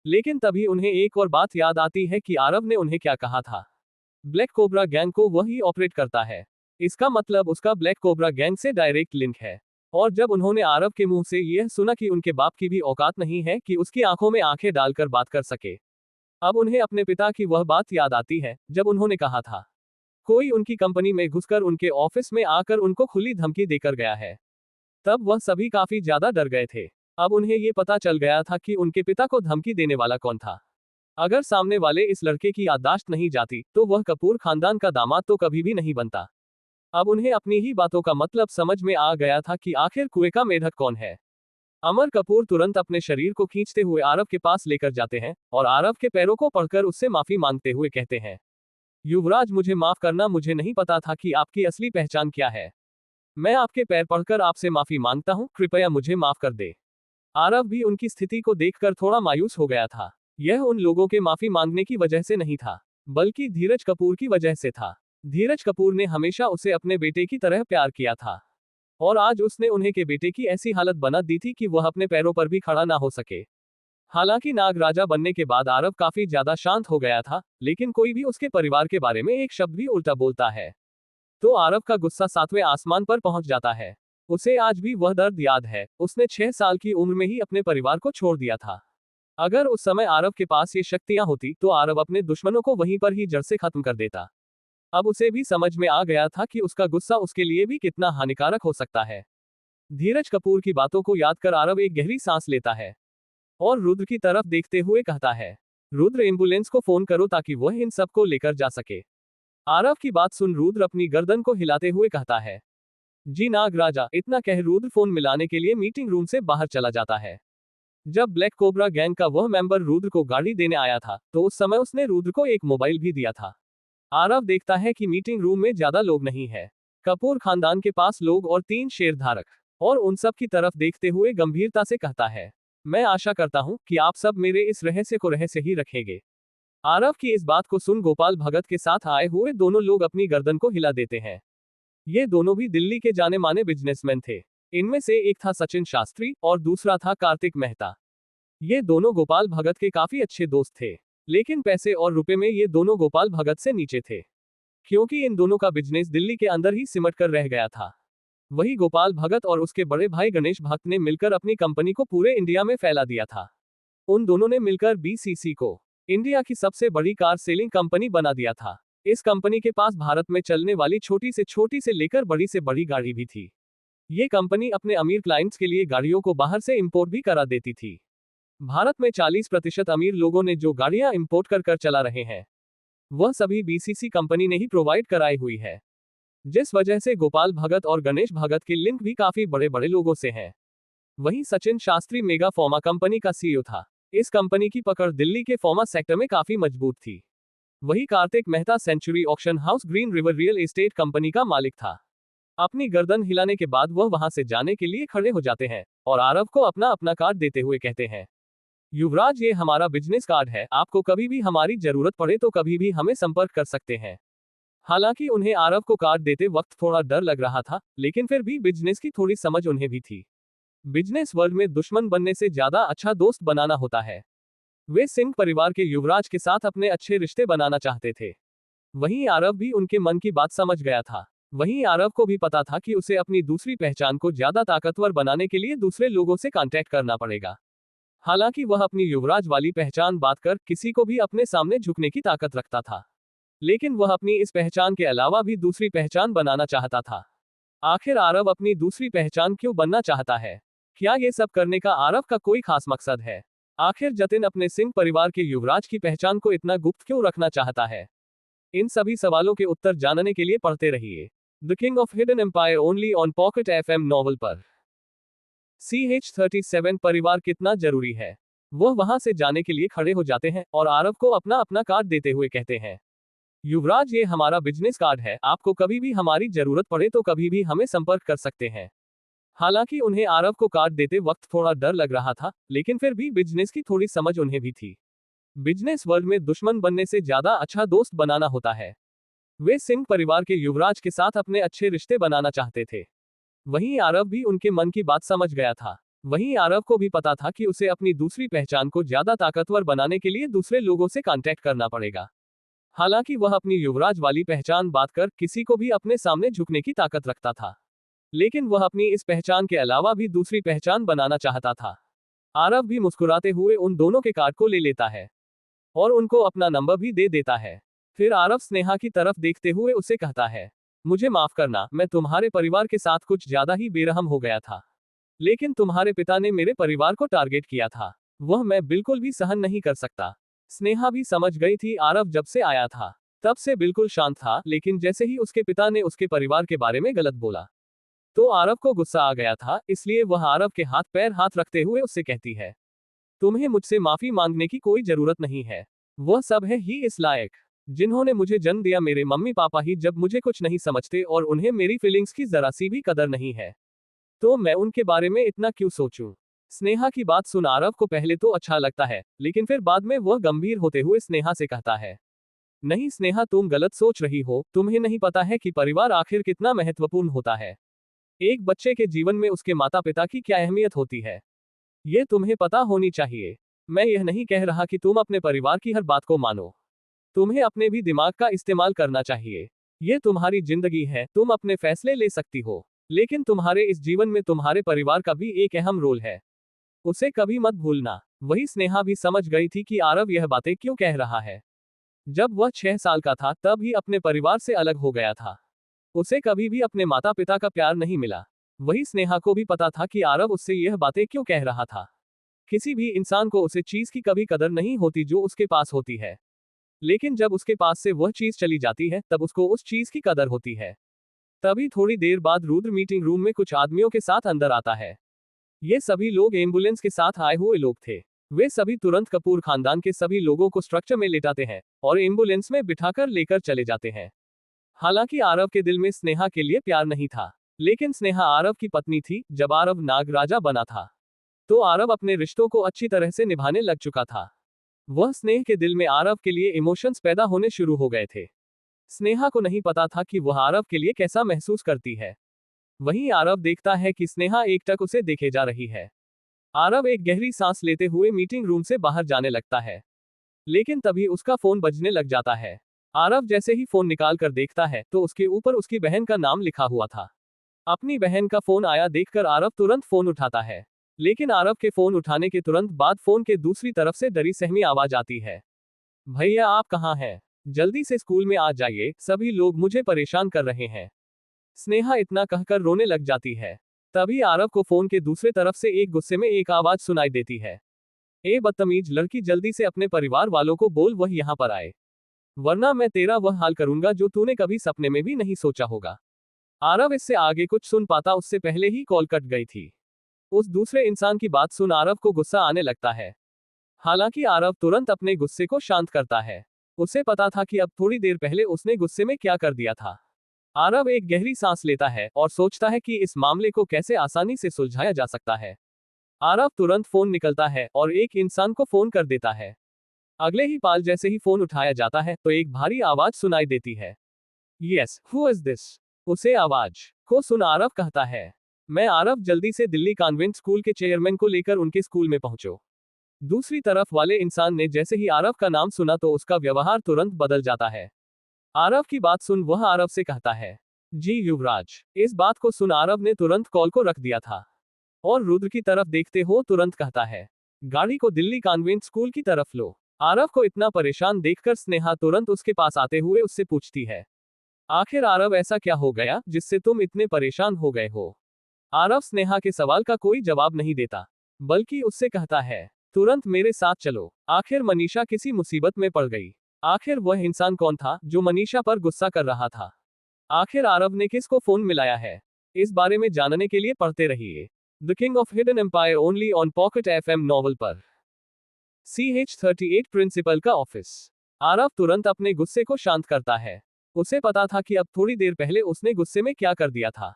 लेकिन तभी उन्हें एक और बात याद आती है कि आरव ने उन्हें क्या कहा था, ब्लैक कोबरा गैंग को वही ऑपरेट करता है। इसका मतलब उसका ब्लैक कोबरा गैंग से डायरेक्ट लिंक है। और जब उन्होंने आरव के मुंह से यह सुना कि उनके बाप की भी औकात नहीं है कि उसकी आंखों में आंखें डालकर बात कर सके, अब उन्हें अपने पिता की वह बात याद आती है जब उन्होंने कहा था, कोई उनकी कंपनी में घुसकर उनके ऑफिस में आकर उनको खुली धमकी देकर गया है। तब वह सभी काफी ज्यादा डर गए थे। अब उन्हें ये पता चल गया था कि उनके पिता को धमकी देने वाला कौन था। अगर सामने वाले इस लड़के की याददाश्त नहीं जाती तो वह कपूर खानदान का दामाद तो कभी भी नहीं बनता। अब उन्हें अपनी ही बातों का मतलब समझ में आ गया था कि आखिर कुएं का मेढक कौन है। अमर कपूर तुरंत अपने शरीर को खींचते हुए आरव के पास लेकर जाते हैं और आरव के पैरों को पकड़कर उससे माफी मांगते हुए कहते हैं, युवराज मुझे माफ करना, मुझे नहीं पता था कि आपकी असली पहचान क्या है। मैं आपके पैर पड़कर आपसे माफी मांगता हूँ, कृपया मुझे माफ कर दे। आरव भी उनकी स्थिति को देखकर थोड़ा मायूस हो गया था। यह उन लोगों के माफी मांगने की वजह से नहीं था, बल्कि धीरज कपूर की वजह से था। धीरज कपूर ने हमेशा उसे अपने बेटे की तरह प्यार किया था और आज उसने उन्हें के बेटे की ऐसी हालत बना दी थी कि वह अपने पैरों पर भी खड़ा ना हो सके। हालांकि नाग राजा बनने के बाद आरव काफी ज्यादा शांत हो गया था, लेकिन कोई भी उसके परिवार के बारे में एक शब्द भी उल्टा बोलता है तो आरव का गुस्सा 7वें आसमान पर पहुंच जाता है। उसे आज भी वह दर्द याद है। उसने 6 साल की उम्र में ही अपने परिवार को छोड़ दिया था। अगर उस समय आरव के पास ये शक्तियां होती तो आरव अपने दुश्मनों को वहीं पर ही जड़ से खत्म कर देता। अब उसे भी समझ में आ गया था कि उसका गुस्सा उसके लिए भी कितना हानिकारक हो सकता है। धीरज कपूर की बातों को याद कर आरव एक गहरी सांस लेता है और रुद्र की तरफ देखते हुए कहता है, रुद्र एम्बुलेंस को फोन करो ताकि वह इन सबको लेकर जा सके। आरव की बात सुन रुद्र अपनी गर्दन को हिलाते हुए कहता है, जी नाग राजा। इतना कह रुद्र फोन मिलाने के लिए मीटिंग रूम से बाहर चला जाता है। जब ब्लैक कोबरा गैंग का वह मेंबर रुद्र को गाड़ी देने आया था तो उस समय उसने रुद्र को एक मोबाइल भी दिया था। आरव देखता है कि मीटिंग रूम में ज्यादा लोग नहीं है। कपूर खानदान के पास लोग और 3 शेरधारक, और उन सब की तरफ देखते हुए गंभीरता से कहता है, मैं आशा करता हूं कि आप सब मेरे इस रहस्य को रहस्य ही रखेंगे। आरव की इस बात को सुन गोपाल भगत के साथ आए हुए दोनों लोग अपनी गर्दन को हिला देते हैं। ये दोनों भी दिल्ली के जाने माने बिजनेसमैन थे। इनमें से एक था सचिन शास्त्री और दूसरा था कार्तिक मेहता। ये दोनों गोपाल भगत के काफी अच्छे दोस्त थे, लेकिन पैसे और रुपए में ये दोनों गोपाल भगत से नीचे थे, क्योंकि इन दोनों का बिजनेस दिल्ली के अंदर ही सिमट कर रह गया था। वही गोपाल भगत और उसके बड़े भाई गणेश भक्त ने मिलकर अपनी कंपनी को पूरे इंडिया में फैला दिया था। उन दोनों ने मिलकर बीसीसी को इंडिया की सबसे बड़ी कार सेलिंग कंपनी बना दिया था। इस कंपनी के पास भारत में चलने वाली छोटी से लेकर बड़ी से बड़ी गाड़ी भी थी। ये कंपनी अपने अमीर क्लाइंट्स के लिए गाड़ियों को बाहर से इंपोर्ट भी करा देती थी। भारत में 40% अमीर लोगों ने जो गाड़ियां इंपोर्ट कर चला रहे हैं, वह सभी बीसीसी कंपनी ने ही प्रोवाइड कराई हुई है, जिस वजह से गोपाल भगत और गणेश भगत के लिंक भी काफी बड़े बड़े लोगों से हैं। वहीं सचिन शास्त्री मेगा फोमा कंपनी का सीईओ था। इस कंपनी की पकड़ दिल्ली के फोमा सेक्टर में काफी मजबूत थी। वही Kartik Mehta Century Auction House Green River Real Estate Company का मालिक था। अपनी गर्दन हिलाने के बाद वह वहां से जाने के लिए खड़े हो जाते हैं और आरव को अपना अपना कार्ड देते हुए कहते हैं, युवराज ये हमारा बिजनेस कार्ड है, आपको कभी भी हमारी जरूरत पड़े तो कभी भी हमें संपर्क कर सकते हैं। हालांकि उन्हें आरव को कार्ड देते वक्त थोड़ा डर लग रहा था, लेकिन फिर भी बिजनेस की थोड़ी समझ उन्हें भी थी। बिजनेस वर्ल्ड में दुश्मन बनने से ज्यादा अच्छा दोस्त बनाना होता है। वे सिंह परिवार के युवराज के साथ अपने अच्छे रिश्ते बनाना चाहते थे। वहीं आरव भी उनके मन की बात समझ गया था। वहीं आरव को भी पता था कि उसे अपनी दूसरी पहचान को ज्यादा ताकतवर बनाने के लिए दूसरे लोगों से कांटेक्ट करना पड़ेगा। हालांकि वह अपनी युवराज वाली पहचान बात कर किसी को भी अपने सामने झुकने की ताकत रखता था, लेकिन वह अपनी इस पहचान के अलावा भी दूसरी पहचान बनाना चाहता था। आखिर आरव अपनी दूसरी पहचान क्यों बनना चाहता है? क्या ये सब करने का आरव का कोई खास मकसद है? आखिर जतिन अपने सिंह परिवार के युवराज की पहचान को इतना गुप्त क्यों रखना चाहता है? इन सभी सवालों के उत्तर जानने के लिए पढ़ते रहिए the King of Hidden Empire only on Pocket FM novel पर। CH-37 परिवार कितना जरूरी है? वह वहां से जाने के लिए खड़े हो जाते हैं और आरव को अपना अपना कार्ड देते हुए कहते हैं, युवराज ये हमारा बिजनेस कार्ड है, आपको कभी भी हमारी जरूरत पड़े तो कभी भी हमें संपर्क कर सकते हैं। हालांकि उन्हें आरव को कार्ड देते वक्त थोड़ा डर लग रहा था, लेकिन फिर भी बिजनेस की थोड़ी समझ उन्हें भी थी। बिजनेस वर्ल्ड में दुश्मन बनने से ज्यादा अच्छा दोस्त बनाना होता है। वे सिंह परिवार के युवराज के साथ अपने अच्छे रिश्ते बनाना चाहते थे। वहीं आरव भी उनके मन की बात समझ गया था। वहीं आरव को भी पता था कि उसे अपनी दूसरी पहचान को ज्यादा ताकतवर बनाने के लिए दूसरे लोगों से कांटेक्ट करना पड़ेगा। हालांकि वह अपनी युवराज वाली पहचान बात कर किसी को भी अपने सामने झुकने की ताकत रखता था, लेकिन वह अपनी इस पहचान के अलावा भी दूसरी पहचान बनाना चाहता था। आरव भी मुस्कुराते हुए उन दोनों के कार्ड को ले लेता है और उनको अपना नंबर भी दे देता है। फिर आरव स्नेहा की तरफ देखते हुए उसे कहता है, मुझे माफ करना, मैं तुम्हारे परिवार के साथ कुछ ज्यादा ही बेरहम हो गया था। लेकिन तुम्हारे पिता ने मेरे परिवार को टारगेट किया था, वह मैं बिल्कुल भी सहन नहीं कर सकता। स्नेहा भी समझ गई थी आरव जब से आया था तब से बिल्कुल शांत था, लेकिन जैसे ही उसके पिता ने उसके परिवार के बारे में गलत बोला तो आरव को गुस्सा आ गया था। इसलिए वह आरव के हाथ रखते हुए उससे कहती है, तुम्हें मुझसे माफी मांगने की कोई जरूरत नहीं है। वह सब है ही इस लायक जिन्होंने मुझे जन्म दिया, मेरे मम्मी पापा ही जब मुझे कुछ नहीं समझते और उन्हें मेरी फीलिंग्स की जरा सी भी कदर नहीं है, तो मैं उनके बारे में इतना क्यों सोचूं? स्नेहा की बात सुन आरव को पहले तो अच्छा लगता है, लेकिन फिर बाद में वह गंभीर होते हुए स्नेहा से कहता है, नहीं स्नेहा, तुम गलत सोच रही हो। तुम्हें नहीं पता है कि परिवार आखिर कितना महत्वपूर्ण होता है। एक बच्चे के जीवन में उसके माता पिता की क्या अहमियत होती है, ये तुम्हें पता होनी चाहिए। मैं यह नहीं कह रहा कि तुम अपने परिवार की हर बात को मानो, तुम्हें अपने भी दिमाग का इस्तेमाल करना चाहिए। ये तुम्हारी जिंदगी है, तुम अपने फैसले ले सकती हो, लेकिन तुम्हारे इस जीवन में तुम्हारे परिवार का भी एक अहम रोल है, उसे कभी मत भूलना। वही स्नेहा भी समझ गई थी कि आरव यह बातें क्यों कह रहा है। जब वह 6 साल का था तब ही अपने परिवार से अलग हो गया था, उसे कभी भी अपने माता पिता का प्यार नहीं मिला। वही स्नेहा को भी पता था कि आरव उससे यह बातें क्यों कह रहा था। किसी भी इंसान को उसे चीज की कभी कदर नहीं होती जो उसके पास होती है, लेकिन जब उसके पास से वह चीज चली जाती है तब उसको उस चीज की कदर होती है। तभी थोड़ी देर बाद रुद्र मीटिंग रूम में कुछ आदमियों के साथ अंदर आता है। ये सभी लोग एम्बुलेंस के साथ आए हुए लोग थे। वे सभी तुरंत कपूर खानदान के सभी लोगों को स्ट्रक्चर में लेटाते हैं और एम्बुलेंस में बिठाकर लेकर चले जाते हैं। हालांकि आरव के दिल में स्नेहा के लिए प्यार नहीं था, लेकिन स्नेहा आरव की पत्नी थी। जब आरव नाग राजा बना था तो आरव अपने रिश्तों को अच्छी तरह से निभाने लग चुका था। वह स्नेह के दिल में आरव के लिए इमोशंस पैदा होने शुरू हो गए थे। स्नेहा को नहीं पता था कि वह आरव के लिए कैसा महसूस करती है। वहीं आरव देखता है कि स्नेहा एकटक उसे देखे जा रही है। आरव एक गहरी सांस लेते हुए मीटिंग रूम से बाहर जाने लगता है, लेकिन तभी उसका फोन बजने लग जाता है। आरव जैसे ही फोन निकाल कर देखता है तो उसके ऊपर उसकी बहन का नाम लिखा हुआ था। अपनी बहन का फोन आया देखकर आरव तुरंत फोन उठाता है, लेकिन आरव के फोन उठाने के तुरंत बाद फोन के दूसरी तरफ से डरी सहमी आवाज आती है। भैया आप कहाँ हैं? जल्दी से स्कूल में आ जाइए, सभी लोग मुझे परेशान कर रहे हैं। स्नेहा इतना कहकर रोने लग जाती है। तभी आरव को फोन के दूसरे तरफ से एक गुस्से में एक आवाज सुनाई देती है। ए बदतमीज लड़की, जल्दी से अपने परिवार वालों को बोल वह यहाँ पर आए, वरना मैं तेरा वह हाल करूंगा जो तूने कभी सपने में भी नहीं सोचा होगा। आरव इससे आगे कुछ सुन पाता उससे पहले ही कॉल कट गई थी। उस दूसरे इंसान की बात सुन आरव को गुस्सा आने लगता है। हालांकि आरव तुरंत अपने गुस्से को शांत करता है। उसे पता था कि अब थोड़ी देर पहले उसने गुस्से में क्या कर दिया था। आरव एक गहरी सांस लेता है और सोचता है कि इस मामले को कैसे आसानी से सुलझाया जा सकता है। आरव तुरंत फोन निकलता है और एक इंसान को फोन कर देता है। अगले ही पाल जैसे ही फोन उठाया जाता है तो एक भारी आवाज सुनाई देती है। Yes, who is this? उसे आवाज को सुन आरव कहता है, मैं आरव, जल्दी से दिल्ली कॉन्वेंट स्कूल के चेयरमैन को लेकर उनके स्कूल में पहुंचो। दूसरी तरफ वाले इंसान ने जैसे ही आरव का नाम सुना तो उसका व्यवहार तुरंत बदल जाता है। आरव की बात सुन वह आरव से कहता है, जी युवराज। इस बात को सुन आरव ने तुरंत कॉल को रख दिया था और रुद्र की तरफ देखते हो तुरंत कहता है, गाड़ी को दिल्ली कॉन्वेंट स्कूल की तरफ लो। आरव को इतना परेशान देखकर स्नेहा तुरंत उसके पास आते हुए उससे पूछती है, आखिर आरव ऐसा क्या हो गया जिससे तुम इतने परेशान हो गए हो? आरव स्नेहा के सवाल का कोई जवाब नहीं देता, बल्कि उससे कहता है, तुरंत मेरे साथ चलो। आखिर मनीषा किसी मुसीबत में पड़ गई। आखिर वह इंसान कौन था जो मनीषा पर गुस्सा कर रहा था? आखिर आरव ने किसको फोन मिलाया है? इस बारे में जानने के लिए पढ़ते रहिए the King of Hidden Empire only on Pocket FM novel पर। CH38 प्रिंसिपल का ऑफिस। आरव तुरंत अपने गुस्से को शांत करता है। उसे पता था कि अब थोड़ी देर पहले उसने गुस्से में क्या कर दिया था।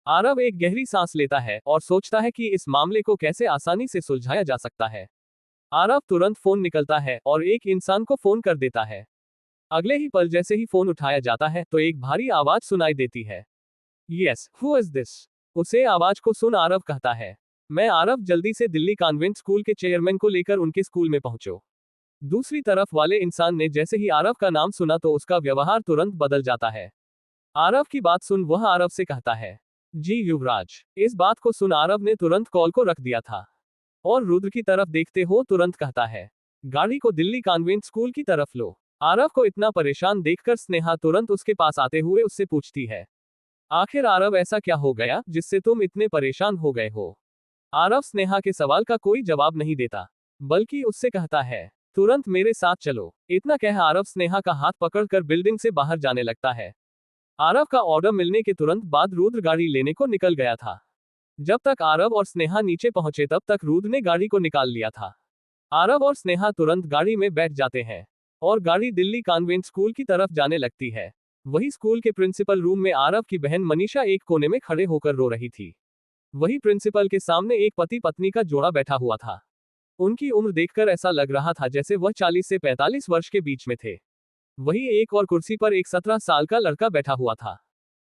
आरव एक गहरी सांस लेता है और सोचता है कि इस मामले को कैसे आसानी से सुलझाया जा सकता है। आरव तुरंत फोन निकलता है और एक इंसान को फोन कर देता है। अगले ही पल जैसे ही फोन उठाया जाता है तो एक भारी आवाज सुनाई देती है। Yes, who is this? उसे आवाज को सुन आरव कहता है, मैं आरव, जल्दी से दिल्ली कॉन्वेंट स्कूल के चेयरमैन को लेकर उनके स्कूल में पहुंचो। दूसरी तरफ वाले इंसान ने जैसे ही आरव का नाम सुना तो उसका व्यवहार तुरंत बदल जाता है। आरव की बात सुन वह आरव से कहता है, जी युवराज। इस बात को सुन आरव ने तुरंत कॉल को रख दिया था और रुद्र की तरफ देखते हो तुरंत कहता है, गाड़ी को दिल्ली कॉन्वेंट स्कूल की तरफ लो। आरव को इतना परेशान देखकर स्नेहा तुरंत उसके पास आते हुए उससे पूछती है, आखिर आरव ऐसा क्या हो गया जिससे तुम इतने परेशान हो गए हो? आरव स्नेहा के सवाल का कोई जवाब नहीं देता, बल्कि उससे कहता है, तुरंत मेरे साथ चलो। इतना कह आरव स्नेहा का हाथ पकड़कर बिल्डिंग से बाहर जाने लगता है। आरव का ऑर्डर मिलने के तुरंत बाद रुद्र गाड़ी लेने को निकल गया था। जब तक आरव और स्नेहा नीचे पहुंचे तब तक रुद्र ने गाड़ी को निकाल लिया था। आरव और स्नेहा तुरंत गाड़ी में बैठ जाते हैं और गाड़ी दिल्ली कॉन्वेंट स्कूल की तरफ जाने लगती है। वही स्कूल के प्रिंसिपल रूम में आरव की बहन मनीषा एक कोने में खड़े होकर रो रही थी। वही प्रिंसिपल के सामने एक पति पत्नी का जोड़ा बैठा हुआ था। उनकी उम्र देखकर ऐसा लग रहा था जैसे वह 40 से 45 वर्ष के बीच में थे। वही एक और कुर्सी पर एक 17 साल का लड़का बैठा हुआ था,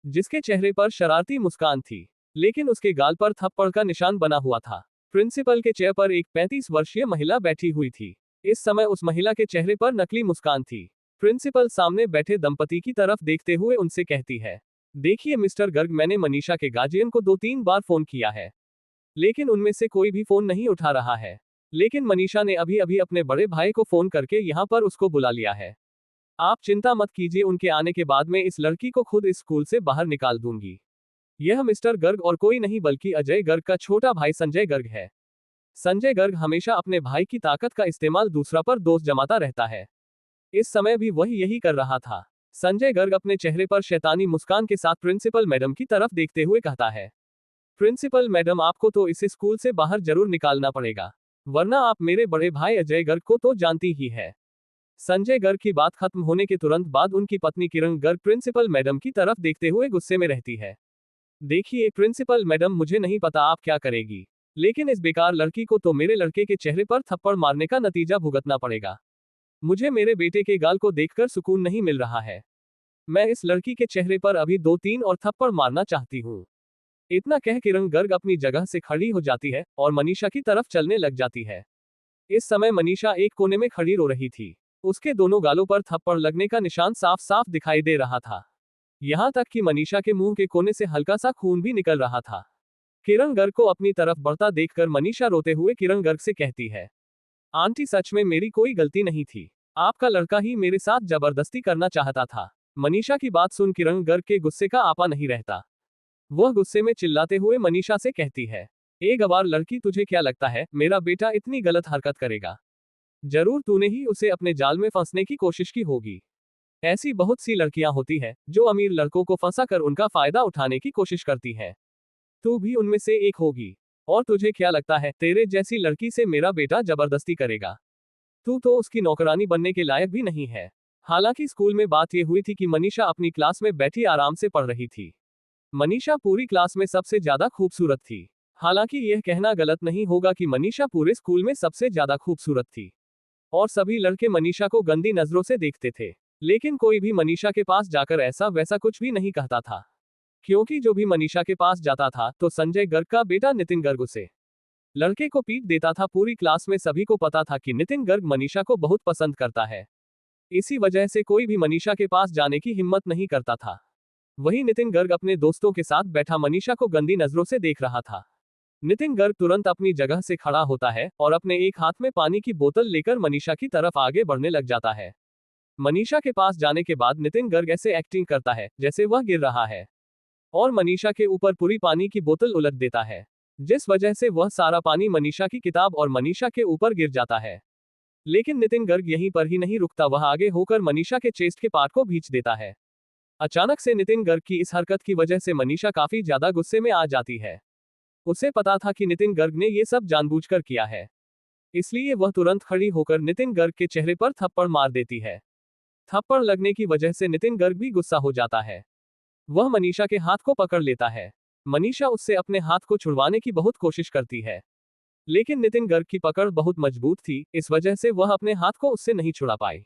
जिसके चेहरे पर शरारती मुस्कान थी, लेकिन उसके गाल पर थप्पड़ का निशान बना हुआ था। प्रिंसिपल के चेयर पर एक 35 वर्षीय महिला बैठी हुई थी। इस समय उस महिला के चेहरे पर नकली मुस्कान थी। प्रिंसिपल सामने बैठे दंपति की तरफ देखते हुए उनसे कहती है, देखिए मिस्टर गर्ग, मैंने मनीषा के गार्जियन को 2-3 बार फोन किया है, लेकिन उनमें से कोई भी फोन नहीं उठा रहा है। लेकिन मनीषा ने अभी अभी अपने बड़े भाई को फोन करके यहाँ पर उसको बुला लिया है। आप चिंता मत कीजिए, उनके आने के बाद मैं इस लड़की को खुद इस स्कूल से बाहर निकाल दूंगी। यह मिस्टर गर्ग और कोई नहीं बल्कि अजय गर्ग का छोटा भाई संजय गर्ग है। संजय गर्ग हमेशा अपने भाई की ताकत का इस्तेमाल दूसरा पर दोष जमाता रहता है। इस समय भी वही यही कर रहा था। संजय गर्ग अपने चेहरे पर शैतानी मुस्कान के साथ प्रिंसिपल मैडम की तरफ देखते हुए कहता है, प्रिंसिपल मैडम, आपको तो इस स्कूल से बाहर जरूर निकालना पड़ेगा, वरना आप मेरे बड़े भाई अजय गर्ग को तो जानती ही है। संजय गर्ग की बात खत्म होने के तुरंत बाद उनकी पत्नी किरण गर्ग प्रिंसिपल मैडम की तरफ देखते हुए गुस्से में रहती है। देखिए प्रिंसिपल मैडम, मुझे नहीं पता आप क्या करेगी, लेकिन इस बेकार लड़की को तो मेरे लड़के के चेहरे पर थप्पड़ मारने का नतीजा भुगतना पड़ेगा। मुझे मेरे बेटे के गाल को देखकर सुकून नहीं मिल रहा है। मैं इस लड़की के चेहरे पर अभी 2-3 और थप्पड़ मारना चाहती हूँ। इतना कह किरण गर्ग अपनी जगह से खड़ी हो जाती है और मनीषा की तरफ चलने लग जाती है। इस समय मनीषा एक कोने में खड़ी रो रही थी। उसके दोनों गालों पर थप्पड़ लगने का निशान साफ साफ दिखाई दे रहा था। यहाँ तक कि मनीषा के मुंह के कोने से हल्का सा खून भी निकल रहा था। किरण गर्ग को अपनी तरफ बढ़ता देखकर मनीषा रोते हुए किरण गर्ग से कहती है, आंटी सच में मेरी कोई गलती नहीं थी। आपका लड़का ही मेरे साथ जबरदस्ती करना चाहता था। मनीषा की बात सुन किरण गर्ग के गुस्से का आपा नहीं रहता। वह गुस्से में चिल्लाते हुए मनीषा से कहती है, ए गवार लड़की, तुझे क्या लगता है मेरा बेटा इतनी गलत हरकत करेगा? जरूर तूने ही उसे अपने जाल में फंसने की कोशिश की होगी। ऐसी बहुत सी लड़कियां होती हैं जो अमीर लड़कों को फंसा कर उनका फायदा उठाने की कोशिश करती हैं। तू भी उनमें से एक होगी। और तुझे क्या लगता है तेरे जैसी लड़की से मेरा बेटा जबरदस्ती करेगा? तू तो उसकी नौकरानी बनने के लायक भी नहीं है। हालांकि स्कूल में बात यह हुई थी कि मनीषा अपनी क्लास में बैठी आराम से पढ़ रही थी। मनीषा पूरी क्लास में सबसे ज्यादा खूबसूरत थी। हालांकि यह कहना गलत नहीं होगा कि मनीषा पूरे स्कूल में सबसे ज्यादा खूबसूरत थी और सभी लड़के मनीषा को गंदी नजरों से देखते थे। लेकिन कोई भी मनीषा के पास जाकर ऐसा वैसा कुछ भी नहीं कहता था, क्योंकि जो भी मनीषा के पास जाता था तो संजय गर्ग का बेटा नितिन गर्ग उसे लड़के को पीट देता था। पूरी क्लास में सभी को पता था कि नितिन गर्ग मनीषा को बहुत पसंद करता है। इसी वजह से कोई भी मनीषा के पास जाने की हिम्मत नहीं करता था। वहीं नितिन गर्ग अपने दोस्तों के साथ बैठा मनीषा को गंदी नजरों से देख रहा था। नितिन गर्ग तुरंत अपनी जगह से खड़ा होता है और अपने एक हाथ में पानी की बोतल लेकर मनीषा की तरफ आगे बढ़ने लग जाता है। मनीषा के पास जाने के बाद नितिन गर्ग ऐसे एक्टिंग करता है जैसे वह गिर रहा है और मनीषा के ऊपर पूरी पानी की बोतल उलट देता है, जिस वजह से वह सारा पानी मनीषा की किताब और मनीषा के ऊपर गिर जाता है। लेकिन नितिन गर्ग यहीं पर ही नहीं रुकता, वह आगे होकर मनीषा के चेस्ट के पार्ट को भींच देता है। अचानक से नितिन गर्ग की इस हरकत की वजह से मनीषा काफी ज्यादा गुस्से में आ जाती है। उसे पता था कि नितिन गर्ग ने ये सब जानबूझकर किया है, इसलिए वह तुरंत खड़ी होकर नितिन गर्ग के चेहरे पर थप्पड़ मार देती है। थप्पड़ लगने की वजह से नितिन गर्ग भी गुस्सा हो जाता है। वह मनीषा के हाथ को पकड़ लेता है। मनीषा उससे अपने हाथ को छुड़वाने की बहुत कोशिश करती है, लेकिन नितिन गर्ग की पकड़ बहुत मजबूत थी, इस वजह से वह अपने हाथ को उससे नहीं छुड़ा पाई।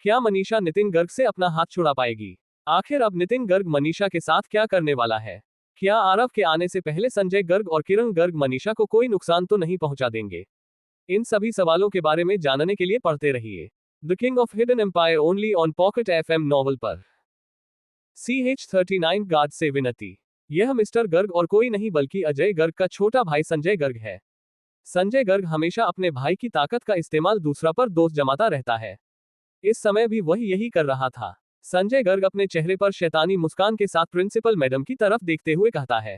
क्या मनीषा नितिन गर्ग से अपना हाथ छुड़ा पाएगी? आखिर अब नितिन गर्ग मनीषा के साथ क्या करने वाला है? क्या आरव के आने से पहले संजय गर्ग और किरण गर्ग मनीषा को कोई नुकसान तो नहीं पहुंचा देंगे? इन सभी सवालों के बारे में जानने के लिए पढ़ते रहिए the King of Hidden Empire only on Pocket FM novel पर। CH39 गार्ड से विनती। यह मिस्टर गर्ग और कोई नहीं बल्कि अजय गर्ग का छोटा भाई संजय गर्ग है। संजय गर्ग हमेशा अपने भाई की ताकत का इस्तेमाल दूसरा पर दोष जमाता रहता है। इस समय भी वही यही कर रहा था। संजय गर्ग अपने चेहरे पर शैतानी मुस्कान के साथ प्रिंसिपल मैडम की तरफ देखते हुए कहता है,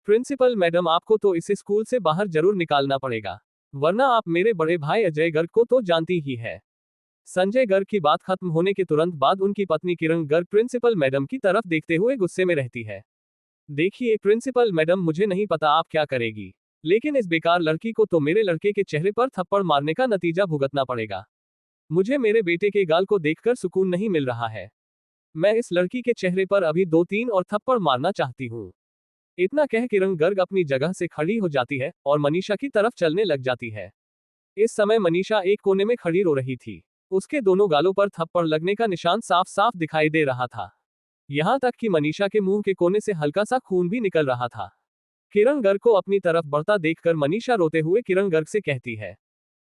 प्रिंसिपल मैडम, आपको तो इसे स्कूल से बाहर जरूर निकालना पड़ेगा, वरना आप मेरे बड़े भाई अजय गर्ग को तो जानती ही है। संजय गर्ग की बात खत्म होने के तुरंत बाद उनकी पत्नी किरण गर्ग प्रिंसिपल मैडम की तरफ देखते हुए गुस्से में रहती है। देखिए प्रिंसिपल मैडम, मुझे नहीं पता आप क्या करेगी, लेकिन इस बेकार लड़की को तो मेरे लड़के के चेहरे पर थप्पड़ मारने का नतीजा भुगतना पड़ेगा। मुझे मेरे बेटे के गाल को देखकर सुकून नहीं मिल रहा है। मैं इस लड़की के चेहरे पर अभी 2-3 और थप्पड़ मारना चाहती हूँ। इतना कह किरण गर्ग अपनी जगह से खड़ी हो जाती है और मनीषा की तरफ चलने लग जाती है। इस समय मनीषा एक कोने में खड़ी रो रही थी। उसके दोनों गालों पर थप्पड़ लगने का निशान साफ साफ दिखाई दे रहा था। यहाँ तक कि मनीषा के मुंह के कोने से हल्का सा खून भी निकल रहा था। किरण गर्ग को अपनी तरफ बढ़ता देखकर मनीषा रोते हुए किरण गर्ग से कहती है,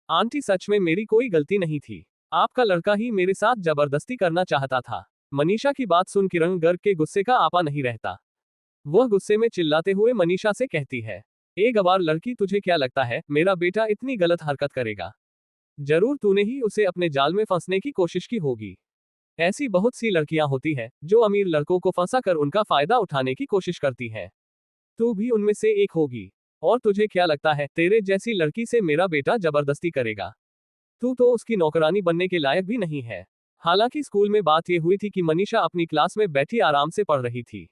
आंटी सच में मेरी कोई गलती नहीं थी। आपका लड़का ही मेरे साथ जबरदस्ती करना चाहता था। मनीषा की बात सुन किरण गर्ग के गुस्से का आपा नहीं रहता। वह गुस्से में चिल्लाते हुए मनीषा से कहती है, ए गवार लड़की, तुझे क्या लगता है मेरा बेटा इतनी गलत हरकत करेगा? जरूर तूने ही उसे अपने जाल में फंसने की कोशिश की होगी। ऐसी बहुत सी लड़कियां होती हैं जो अमीर लड़कों को फंसा कर उनका फायदा उठाने की कोशिश करती हैं। तू भी उनमें से एक होगी। और तुझे क्या लगता है तेरे जैसी लड़की से मेरा बेटा जबरदस्ती करेगा? तू तो उसकी नौकरानी बनने के लायक भी नहीं है। हालांकि स्कूल में बात यह हुई थी कि मनीषा अपनी क्लास में बैठी आराम से पढ़ रही थी।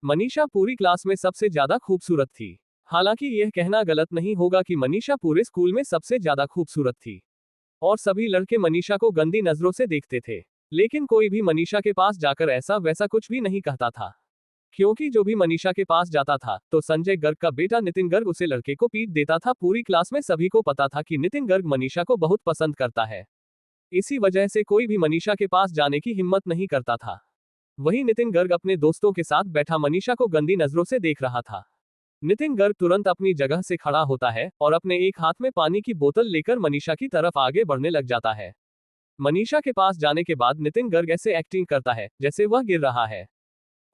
मनीषा पूरी क्लास में सबसे ज्यादा खूबसूरत थी। हालांकि यह कहना गलत नहीं होगा कि मनीषा पूरे स्कूल में सबसे ज्यादा खूबसूरत थी और सभी लड़के मनीषा को गंदी नजरों से देखते थे। लेकिन कोई भी मनीषा के पास जाकर ऐसा वैसा कुछ भी नहीं कहता था। क्योंकि जो भी मनीषा के पास जाता था तो संजय गर्ग का बेटा नितिन गर्ग उसे लड़के को पीट देता था। पूरी क्लास में सभी को पता था कि नितिन गर्ग मनीषा को बहुत पसंद करता है। इसी वजह से कोई भी मनीषा के पास जाने की हिम्मत नहीं करता था। वहीं नितिन गर्ग अपने दोस्तों के साथ बैठा मनीषा को गंदी नजरों से देख रहा था। नितिन गर्ग तुरंत अपनी जगह से खड़ा होता है और अपने एक हाथ में पानी की बोतल लेकर मनीषा की तरफ आगे बढ़ने लग जाता है। मनीषा के पास जाने के बाद नितिन गर्ग ऐसे एक्टिंग करता है जैसे वह गिर रहा है